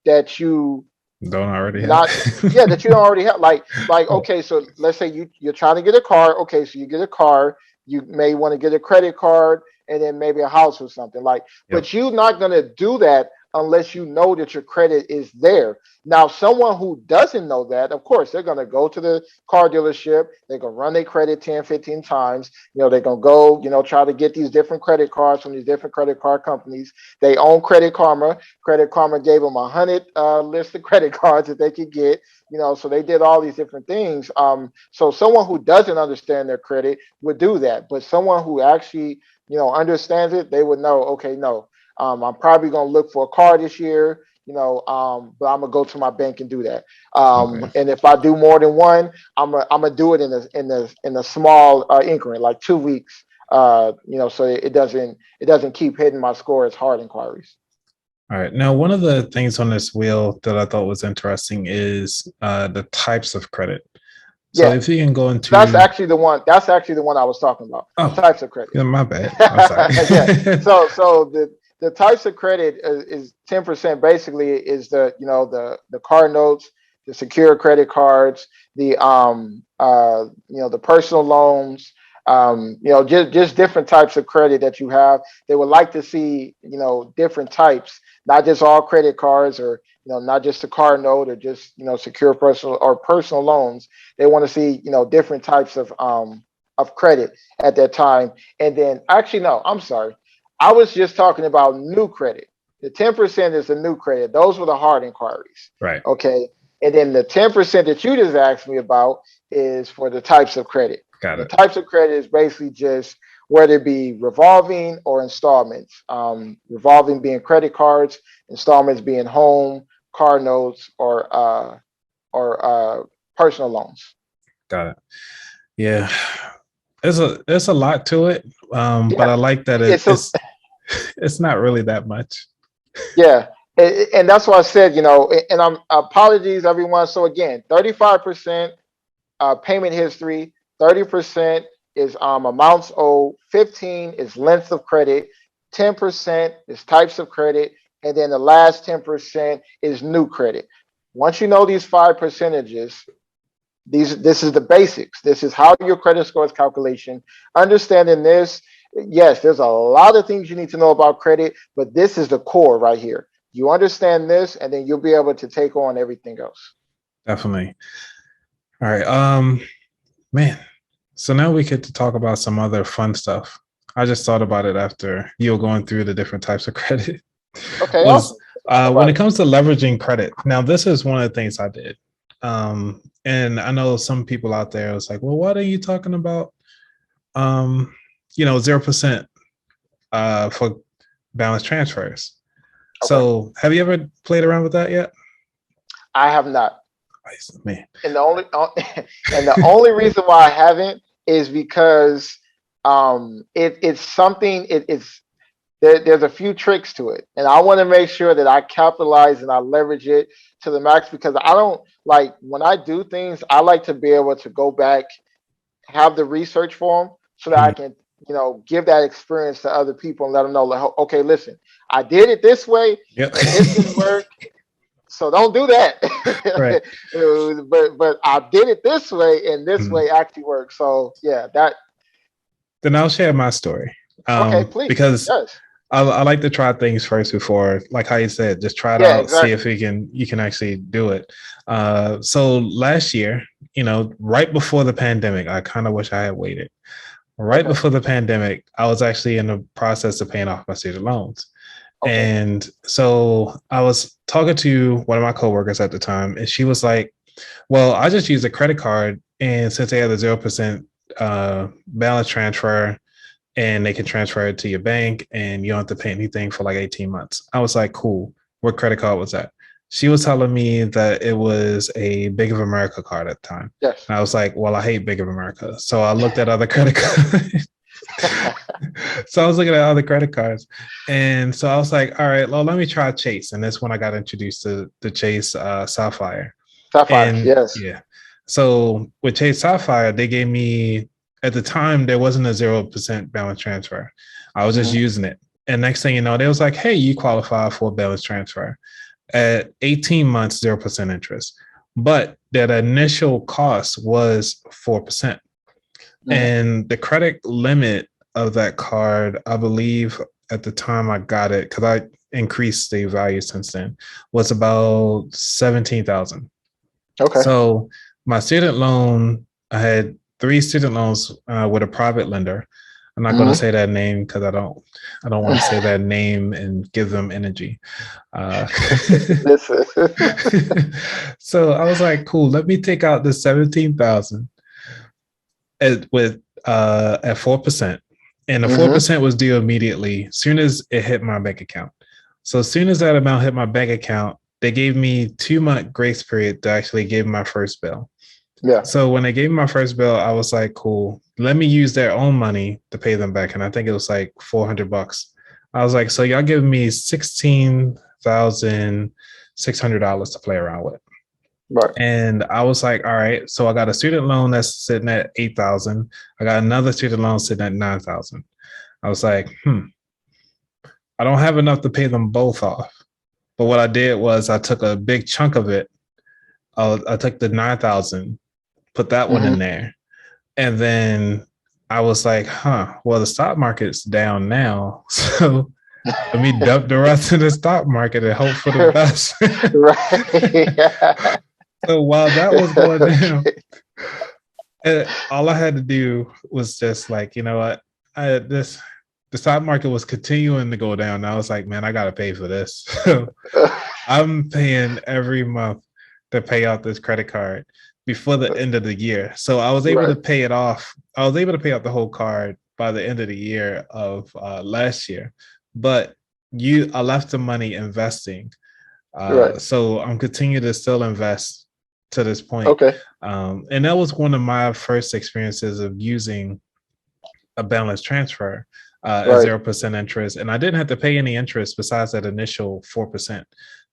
that you Don't already not have. yeah, that you don't already have? Like, okay, so let's say you're trying to get a car. Okay, so you get a car, you may want to get a credit card, and then maybe a house or something like. Yep. But you're not going to do that unless you know that your credit is there. Now, someone who doesn't know that, of course, they're going to go to the car dealership. They're going to run their credit 10, 15 times. They're going to go, try to get these different credit cards from these different credit card companies. They own Credit Karma. Credit Karma gave them 100 list of credit cards that they could get. So they did all these different things. So someone who doesn't understand their credit would do that. But someone who actually, understands it, they would know, okay, no, I'm probably going to look for a car this year, but I'm going to go to my bank and do that. Okay. And if I do more than one, I'm gonna do it in a small increment, like 2 weeks, so it doesn't keep hitting my score as hard inquiries. All right. Now, one of the things on this wheel that I thought was interesting is the types of credit. So Yeah, if you can go into that's actually the one. That's actually the one I was talking about. Oh, Types of credit. yeah, my bad. I'm sorry. Yeah. So the types of credit is 10% basically is the car notes, the secure credit cards, the personal loans, just different types of credit that you have. They would like to see different types, not just all credit cards or not just a car note or just secure personal loans. They want to see different types of credit at that time. And then actually no, I'm sorry. I was just talking about new credit. The 10% is the new credit. Those were the hard inquiries. Right. Okay. And then the 10% that you just asked me about is for the types of credit. Got The it. types of credit is basically just whether it be revolving or installments. Revolving being credit cards, installments being home, car notes, or personal loans. Got it. Yeah. There's a lot to it. But Yeah, I like that it's not really that much. yeah, and that's why I said, and I'm apologies everyone. So again, 35% payment history, 30% is amounts owed, 15 is length of credit, 10% is types of credit, and then the last 10% is new credit. Once you know these five percentages, this is the basics. This is how your credit score is calculation. Understanding this, yes, there's a lot of things you need to know about credit, but this is the core right here. You understand this, and then you'll be able to take on everything else. Definitely. All right. Man. So now we get to talk about some other fun stuff. I just thought about it after you were going through the different types of credit. Okay, Was awesome. When it comes to leveraging credit. Now, this is one of the things I did. And I know some people out there was like, well, what are you talking about? 0% for balance transfers. Okay. So have you ever played around with that yet? I have not. Man. And the only reason why I haven't is because it's something there's a few tricks to it, and I want to make sure that I capitalize and I leverage it to the max, because I don't like when I do things, I like to be able to go back, have the research for them so that I can give that experience to other people and let them know, like, okay, listen, I did it this way, Yep. and this didn't work. So don't do that. Right. but I did it this way, and this way actually worked. So yeah, that. Then I'll share my story. Okay, please. Because yes. I like to try things first before, like how you said, just try it out, exactly. see if you can actually do it. So last year, right before the pandemic, I kind of wish I had waited. Right before the pandemic, I was actually in the process of paying off my student loans. Okay. And so I was talking to one of my coworkers at the time, and she was like, well, I just use a credit card, and since they have the 0% balance transfer, and they can transfer it to your bank and you don't have to pay anything for like 18 months. I was like, cool. What credit card was that? She was telling me that it was a Bank of America card at the time. Yes. And I was like, well, I hate Bank of America. So I looked at other credit cards. So I was looking at other credit cards. And so I was like, all right, well, let me try Chase. And that's when I got introduced to the Chase Sapphire. And yes. Yeah. So with Chase Sapphire, they gave me, at the time, there wasn't a 0% balance transfer. I was just using it. And next thing you know, they was like, hey, you qualify for a balance transfer at 18 months, 0% interest. But that initial cost was 4%. And the credit limit of that card, I believe at the time I got it, because I increased the value since then, was about 17,000. Okay. So my student loan, I had three student loans with a private lender. I'm not going to Hmm. say that name because I don't want to say that name and give them energy. Uh, Listen. so I was like, cool, let me take out the 17,000 with at 4%. And the Hmm. 4% was due immediately as soon as it hit my bank account. So as soon as that amount hit my bank account, they gave me 2 month grace period to actually give my first bill. Yeah. So when they gave me my first bill, I was like, cool, let me use their own money to pay them back. And I think it was like $400. I was like, so y'all give me $16,600 to play around with. Right. And I was like, all right, so I got a student loan that's sitting at 8,000. I got another student loan sitting at 9,000. I was like, I don't have enough to pay them both off. But what I did was I took a big chunk of it. I took the 9,000, put that one Hmm. in there. And then I was like, well, the stock market's down now. So let me dump the rest of the stock market and hope for the best. Right. So while that was going down, all I had to do was just like, you know what, the stock market was continuing to go down. And I was like, man, I gotta pay for this. So I'm paying every month to pay out this credit card before the end of the year. So I was able to Right. pay it off. I was able to pay out the whole card by the end of the year of last year. But I left the money investing. Right. So I'm continuing to still invest to this point. Okay. And that was one of my first experiences of using a balance transfer at Right. 0% interest. And I didn't have to pay any interest besides that initial 4%.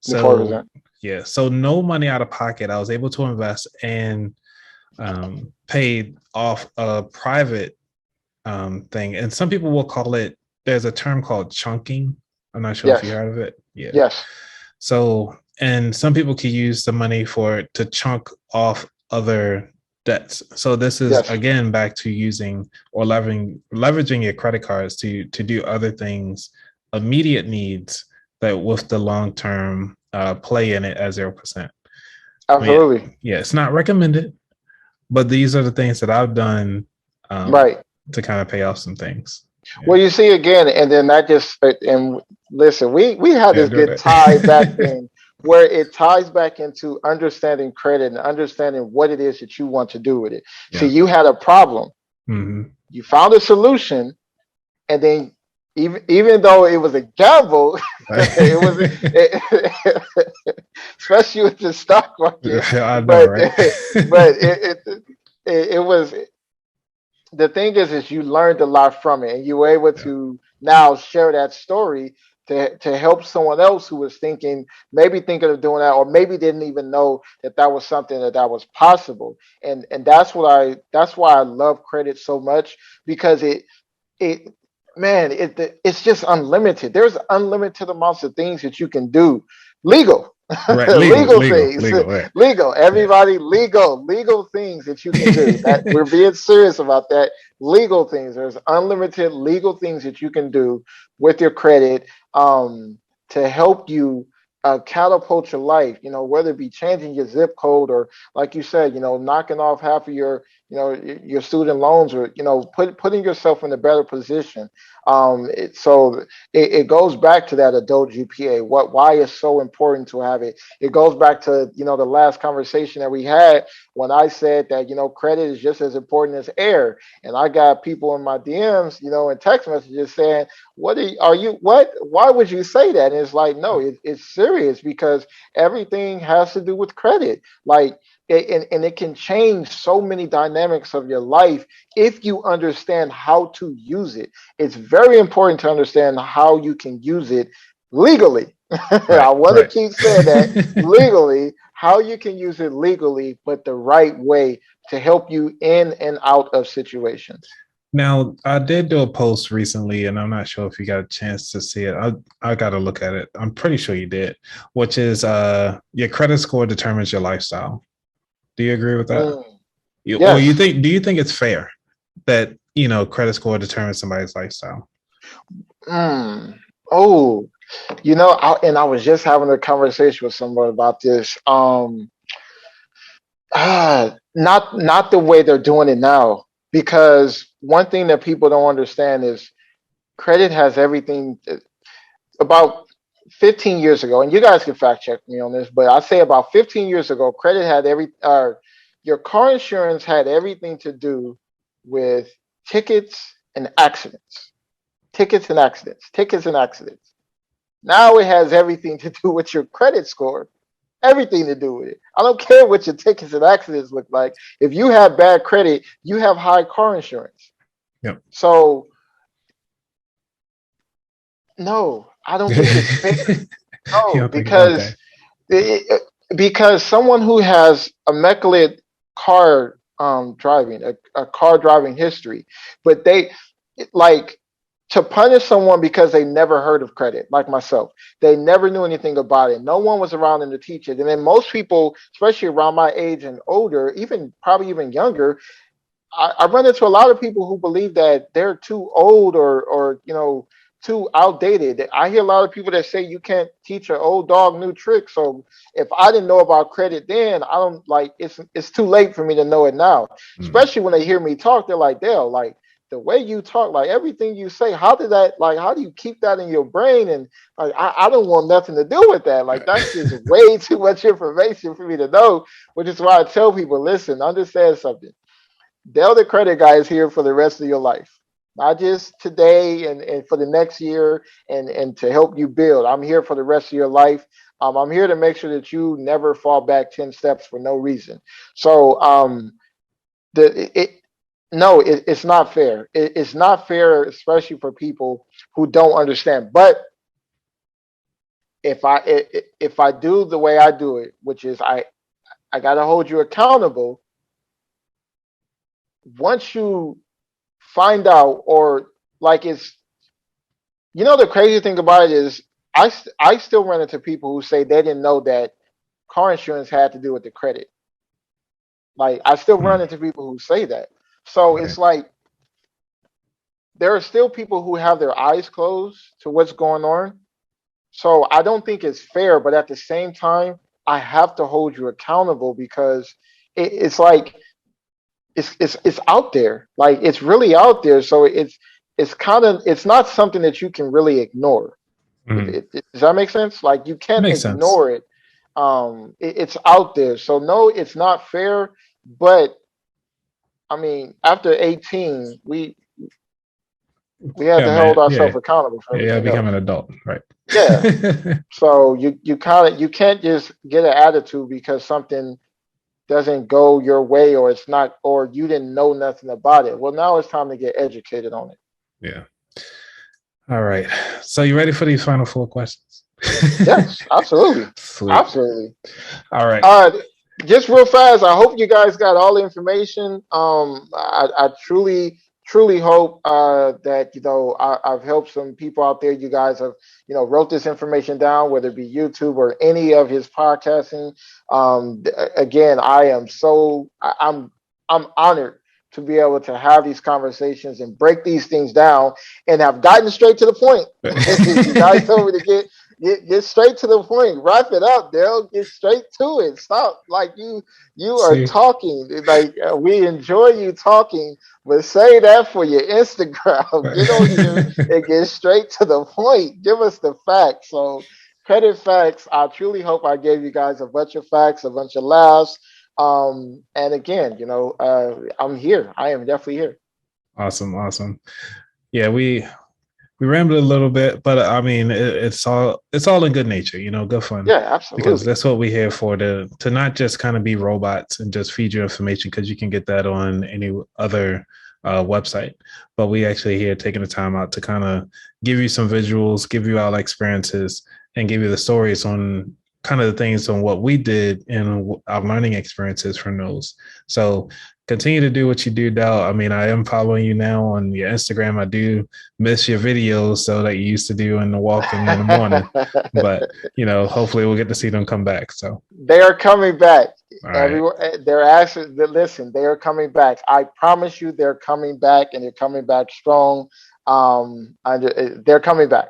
The So 4%. yeah, so no money out of pocket. I was able to invest and paid off a private thing. And some people will call it, there's a term called chunking. I'm not sure if you Yes. heard of it. Yeah. Yes. So, and some people can use the money to chunk off other debts. So this is Yes. again back to using or leveraging your credit cards to do other things, immediate needs that with the long term play in it at 0%. I mean, Absolutely. yeah, it's not recommended, but these are the things that I've done Right. to kind of pay off some things. Yeah, Well, you see again, and then that just and listen, we had yeah, this go good tie back there. thing where it ties back into understanding credit and understanding what it is that you want to do with it. See, Yeah. you had a problem, Mm-hmm. you found a solution, and then even though it was a gamble, it was especially with the stock market, I know, but right? but it was the thing is you learned a lot from it and you were able Yeah. to now share that story to help someone else who was maybe thinking of doing that or maybe didn't even know that that was something that was possible and that's why I love credit so much because it man it's just unlimited. There's unlimited amounts of things that you can do legal Right. legal things Legal. Right. legal Yeah. everybody legal things that you can do that we're being serious about that legal things. There's unlimited legal things that you can do with your credit to help you catapult your life, whether it be changing your zip code or like you said, knocking off half of your student loans or putting yourself in a better position. It goes back to that adult GPA, why it's so important to have it. It goes back to the last conversation that we had when I said that credit is just as important as air, and I got people in my DMs, in text messages saying, "What are you? What? Why would you say that?" And it's like, no, it's serious because everything has to do with credit. Like, and it can change so many dynamics of your life if you understand how to use it. It's very important to understand how you can use it legally. I Right. want to Right. keep saying that legally, how you can use it legally, but the right way to help you in and out of situations. Now, I did do a post recently, and I'm not sure if you got a chance to see it. I got to look at it. I'm pretty sure you did, which is your credit score determines your lifestyle. Do you agree with that? Mm, Or you yes. think? Do you think it's fair that credit score determines somebody's lifestyle. Mm. Oh, I was just having a conversation with someone about this. Not the way they're doing it now, because one thing that people don't understand is credit has everything. About 15 years ago, and you guys can fact check me on this, but I say about 15 years ago, credit had your car insurance had everything to do with tickets and accidents, tickets and accidents, tickets and accidents. Now it has everything to do with your credit score, everything to do with it. I don't care what your tickets and accidents look like. If you have bad credit, you have high car insurance. Yep. So no, I don't think it's fair. You No, don't think okay. because someone who has immaculate car driving, a car driving history, but they like to punish someone because they never heard of credit, like myself. They never knew anything about it. No one was around them to teach it. And then most people, especially around my age and older, even probably even younger, I run into a lot of people who believe that they're too old or too outdated. I hear a lot of people that say you can't teach an old dog new tricks. So if I didn't know about credit then, I don't like it's too late for me to know it now. Mm. Especially when they hear me talk, they're like, Dale, like the way you talk, like everything you say, how do you keep that in your brain? And like I don't want nothing to do with that. Like that's just way too much information for me to know, which is why I tell people, listen, understand something. Dell the credit guy is here for the rest of your life, not just today and for the next year and to help you build. I'm here for the rest of your life. I'm here to make sure that you never fall back 10 steps for no reason. So the it no, it's not fair. It's not fair, especially for people who don't understand. But if I do the way I do it, which is I gotta hold you accountable. Once you find out, or like it's the crazy thing about it is I still run into people who say they didn't know that car insurance had to do with the credit. Like I still run Mm. into people who say that. So Right. it's like there are still people who have their eyes closed to what's going on. So I don't think it's fair, but at the same time, I have to hold you accountable because it's like it's out there. Like it's really out there. So it's kind of it's not something that you can really ignore. Mm. Does that make sense? Like you can't Makes sense. ignore it. It's out there. So no, it's not fair. But I mean, after 18, we had Yeah, to hold man. Yeah. ourselves accountable for Yeah, everything become else. an adult. Right. Yeah. So you can't just get an attitude because something doesn't go your way or it's not or you didn't know nothing about it. Well, now it's time to get educated on it. Yeah. All right. So you ready for these final four questions? Yes, absolutely. Sweet. Absolutely. All right. Just real fast, I hope you guys got all the information. I truly hope that I've helped some people out there. You guys have wrote this information down, whether it be YouTube or any of his podcasting. Again, I'm honored to be able to have these conversations and break these things down and have gotten straight to the point. You guys told me to get straight to the point. Wrap it up, Dale. Get straight to it. Stop. Like you are See, talking. Like we enjoy you talking, but say that for your Instagram. Get on here and get straight to the point. Give us the facts. So credit facts. I truly hope I gave you guys a bunch of facts, a bunch of laughs. And again, I'm here. I am definitely here. awesome, awesome. Yeah, we rambled a little bit, but I mean, it's all in good nature, good fun, Yeah, because absolutely. that's what we're here for, to not just kind of be robots and just feed you information, because you can get that on any other website, but we actually here taking the time out to kind of give you some visuals, give you our experiences, and give you the stories on kind of the things on what we did and our learning experiences from those. So continue to do what you do, Dal. I mean, I am following you now on your Instagram. I do miss your videos so that you used to do in the walking in the morning, but hopefully we'll get to see them come back. So They are coming back. All right. Everyone, they're actually, listen, they are coming back. I promise you, they're coming back, and they're coming back strong. They're coming back.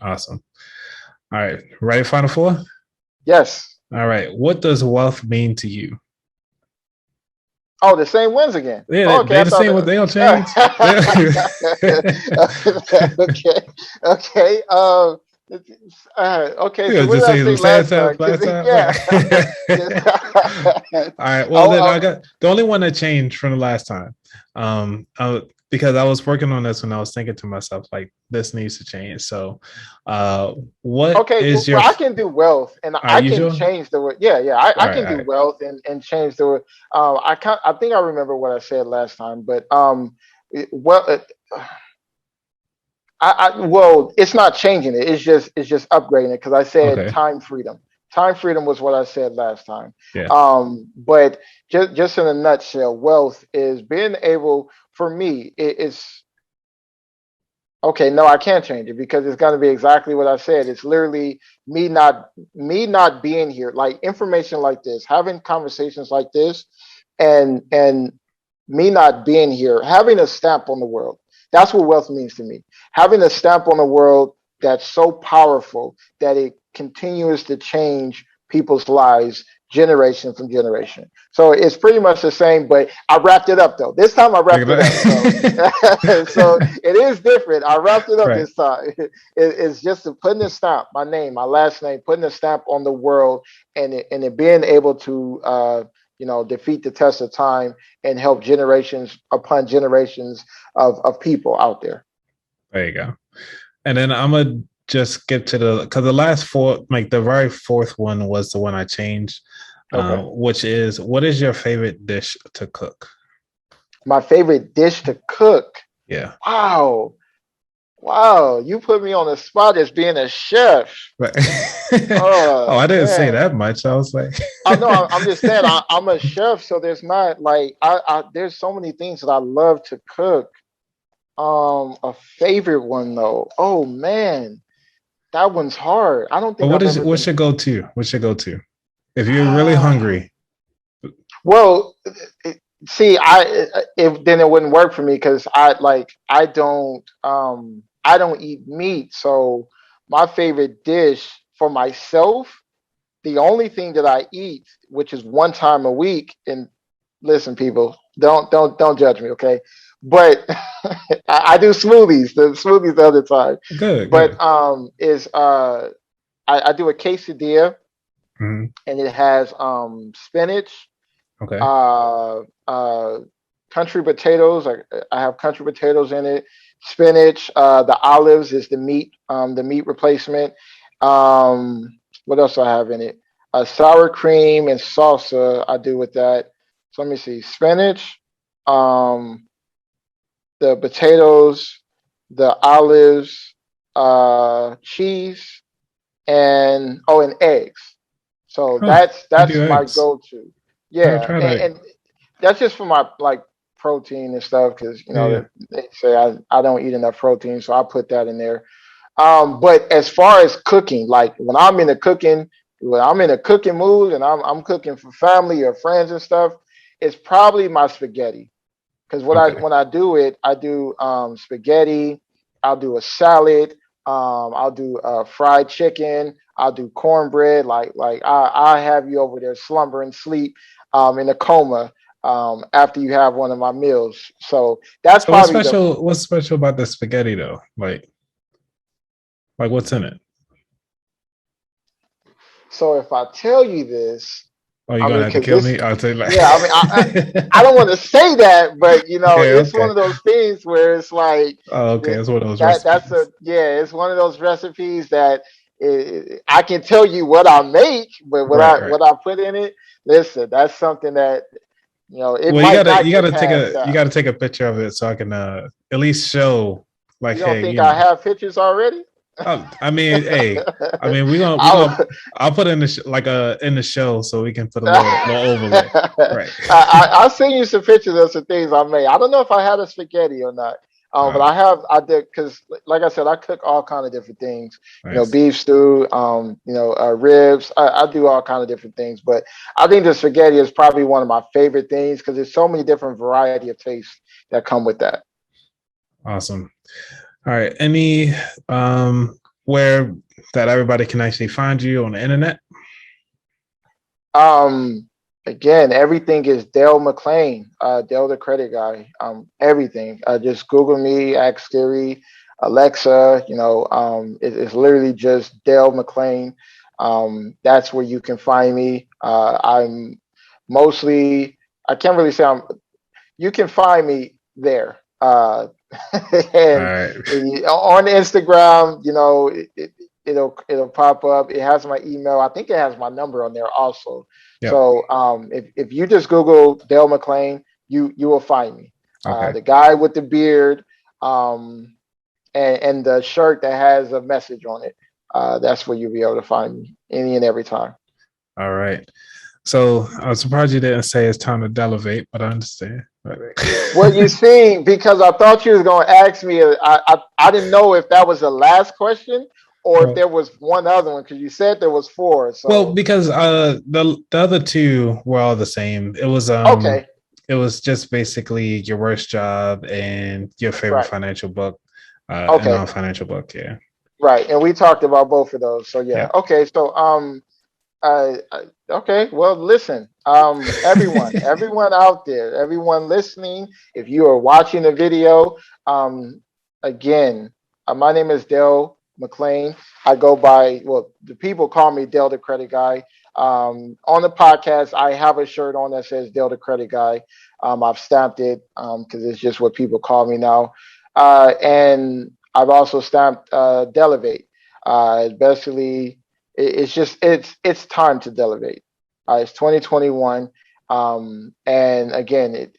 Awesome. All right. Ready, final four? Yes. All right. What does wealth mean to you? Oh, the same wins again. Yeah, Oh, okay, they I the thought same. They don't change. okay, okay. Okay. So Yeah, what just did I say say the same last time? stuff Because last time. yeah. All right. Well, then I oh, got the only one that changed from the last time. Because I was working on this and I was thinking to myself, like, this needs to change. So, what okay. is your? Well, I can do wealth, and Are I you can sure? change the word. Yeah, yeah. All I right. can All do right. wealth and change the word. I think I remember what I said last time, but well. Well, it's not changing it. It's just upgrading it because I said Okay. time freedom. Time freedom was what I said last time. Yeah. But just in a nutshell, wealth is being able. For me, it's okay. No, I can't change it because it's going to be exactly what I said. It's literally me not being here. Like information like this, having conversations like this, and me not being here, having a stamp on the world. That's what wealth means to me. Having a stamp on the world that's so powerful that it continues to change people's lives generation from generation. So it's pretty much the same, but I wrapped it up though. This time I wrapped it up. So so it is different. I wrapped it up Right. this time. It's just putting a stamp, my name, my last name, putting a stamp on the world and it being able to defeat the test of time and help generations upon generations of people out there. There you go. And then I'm gonna just skip to the because the last four, like the very fourth one, was the one I changed, Okay. which is what is your favorite dish to cook? My favorite dish to cook. Yeah. Wow. Wow. You put me on the spot as being a chef. Right. Oh, Oh I didn't say man. that much. I was like, I know. I'm just saying. I'm a chef, so there's not like there's so many things that I love to cook. A favorite one though. Oh man, that one's hard. I don't but think I've ever what's been. your go to? What's your go to? If you're really hungry, Well, see, if then it wouldn't work for me because I don't eat meat. So my favorite dish for myself, the only thing that I eat, which is one time a week, and listen, people, don't judge me, okay? But I do smoothies, the smoothies the other time. good, But good. is I do a quesadilla Mhm. and it has spinach, Okay. uh, uh, country potatoes. I have country potatoes in it. Spinach. The olives is the meat replacement. What else do I have in it? Sour cream and salsa. I do with that. So let me see. Spinach, um, the potatoes, the olives, cheese, and eggs. So Oh, that's you do that's my eggs. go-to. I gotta Yeah, try that. and that's just for my like protein and stuff because Yeah, yeah. they say I don't eat enough protein, so I put that in there. But as far as cooking, like when I'm in a cooking mood and I'm cooking for family or friends and stuff, it's probably my spaghetti. Because Okay. when I do it, I do spaghetti. I'll do a salad. I'll do fried chicken. I'll do cornbread. Like I have you over there slumber and sleep in a coma after you have one of my meals. So that's So what's probably the. special? What's special about the spaghetti though? Like what's in it? So if I tell you this, Oh, you're I gonna mean, have to because kill this, me. I'll tell you like. yeah, I mean, I don't want to say that, but Okay, it's one okay. of those things where it's like Oh, okay. It's one of those that's a recipes. yeah, it's one of those recipes that I can tell you what I make, but Right, right. what I put in it, listen, that's something that it Well, might not you get gotta take passed a you out. gotta take a picture of it so I can at least show like, You don't hey, think you I know. have pictures already? I mean, hey, I mean, we I'll, gonna I'll put in the in the show so we can put a little overlay. I, Right. I'll send you some pictures of some things I made. I don't know if I had a spaghetti or not. But I did, because like I said, I cook all kind of different things. Nice. Beef stew, ribs. I do all kind of different things. But I think the spaghetti is probably one of my favorite things because there's so many different variety of tastes that come with that. Awesome. All right. Any where that everybody can actually find you on the internet? Um, Again, everything is Dale McClain, Dale the credit guy. Everything. Just Google me, ask Siri, Alexa. It's literally just Dale McClain. That's where you can find me. I'm mostly. I can't really say I'm. You can find me there. All And, right. on Instagram, it'll pop up. It has my email. I think it has my number on there also. Yep. So if you just Google Dale McClain, you will find me. Okay. The guy with the beard, and the shirt that has a message on it. That's where you'll be able to find me any and every time. All right. So I was surprised you didn't say it's time to elevate, but I understand. Well, you see, because I thought you was going to ask me, I didn't know if that was the last question or if Well, there was one other one, because you said there was four. So well, because the other two were all the same. okay, It was just basically your worst job and your favorite right, financial book, and okay, non-financial book. Yeah. right, and we talked about both of those. So yeah, Yeah. okay, so okay, well, listen, everyone out there, everyone listening, if you are watching the video, again, my name is Dale McClain. I go by, well, the people call me Dale the Credit Guy. On the podcast, I have a shirt on that says Dale the Credit Guy. I've stamped it because it's just what people call me now, and I've also stamped Delevate. Basically, it's time to delegate. It's 2021, and again,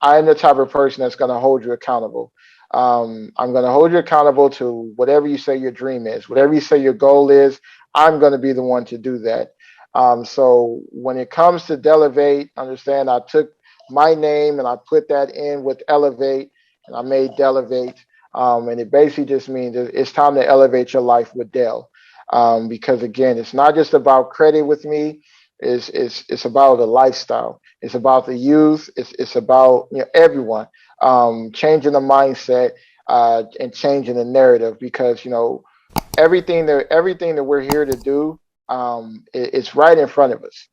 I'm the type of person that's going to hold you accountable. I'm going to hold you accountable to whatever you say your dream is, whatever you say your goal is. I'm going to be the one to do that. So when it comes to Delevate, understand I took my name and I put that in with Elevate, and I made Delevate. And it basically just means it's time to elevate your life with Dell. Because again, it's not just about credit with me. It's about the lifestyle. It's about the youth. It's about everyone, changing the mindset, and changing the narrative. Because everything that we're here to do, it's right in front of us.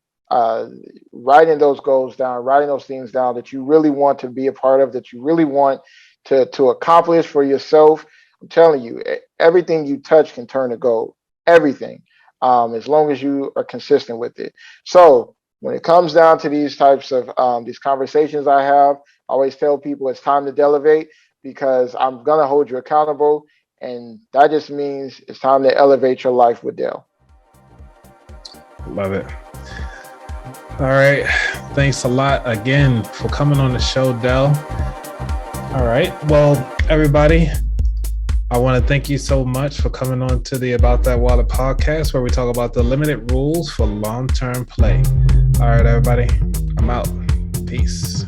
Writing those goals down, writing those things down that you really want to be a part of, that you really want to accomplish for yourself. I'm telling you, everything you touch can turn to gold. Everything, as long as you are consistent with it. So when it comes down to these types of these conversations I have, I always tell people it's time to elevate, because I'm gonna hold you accountable, and that just means it's time to elevate your life with Dale. Love it. All right. Thanks a lot again for coming on the show, Dell. All right. Well, everybody, I want to thank you so much for coming on to the About That Wallet podcast, where we talk about the limited rules for long-term play. All right, everybody, I'm out. Peace.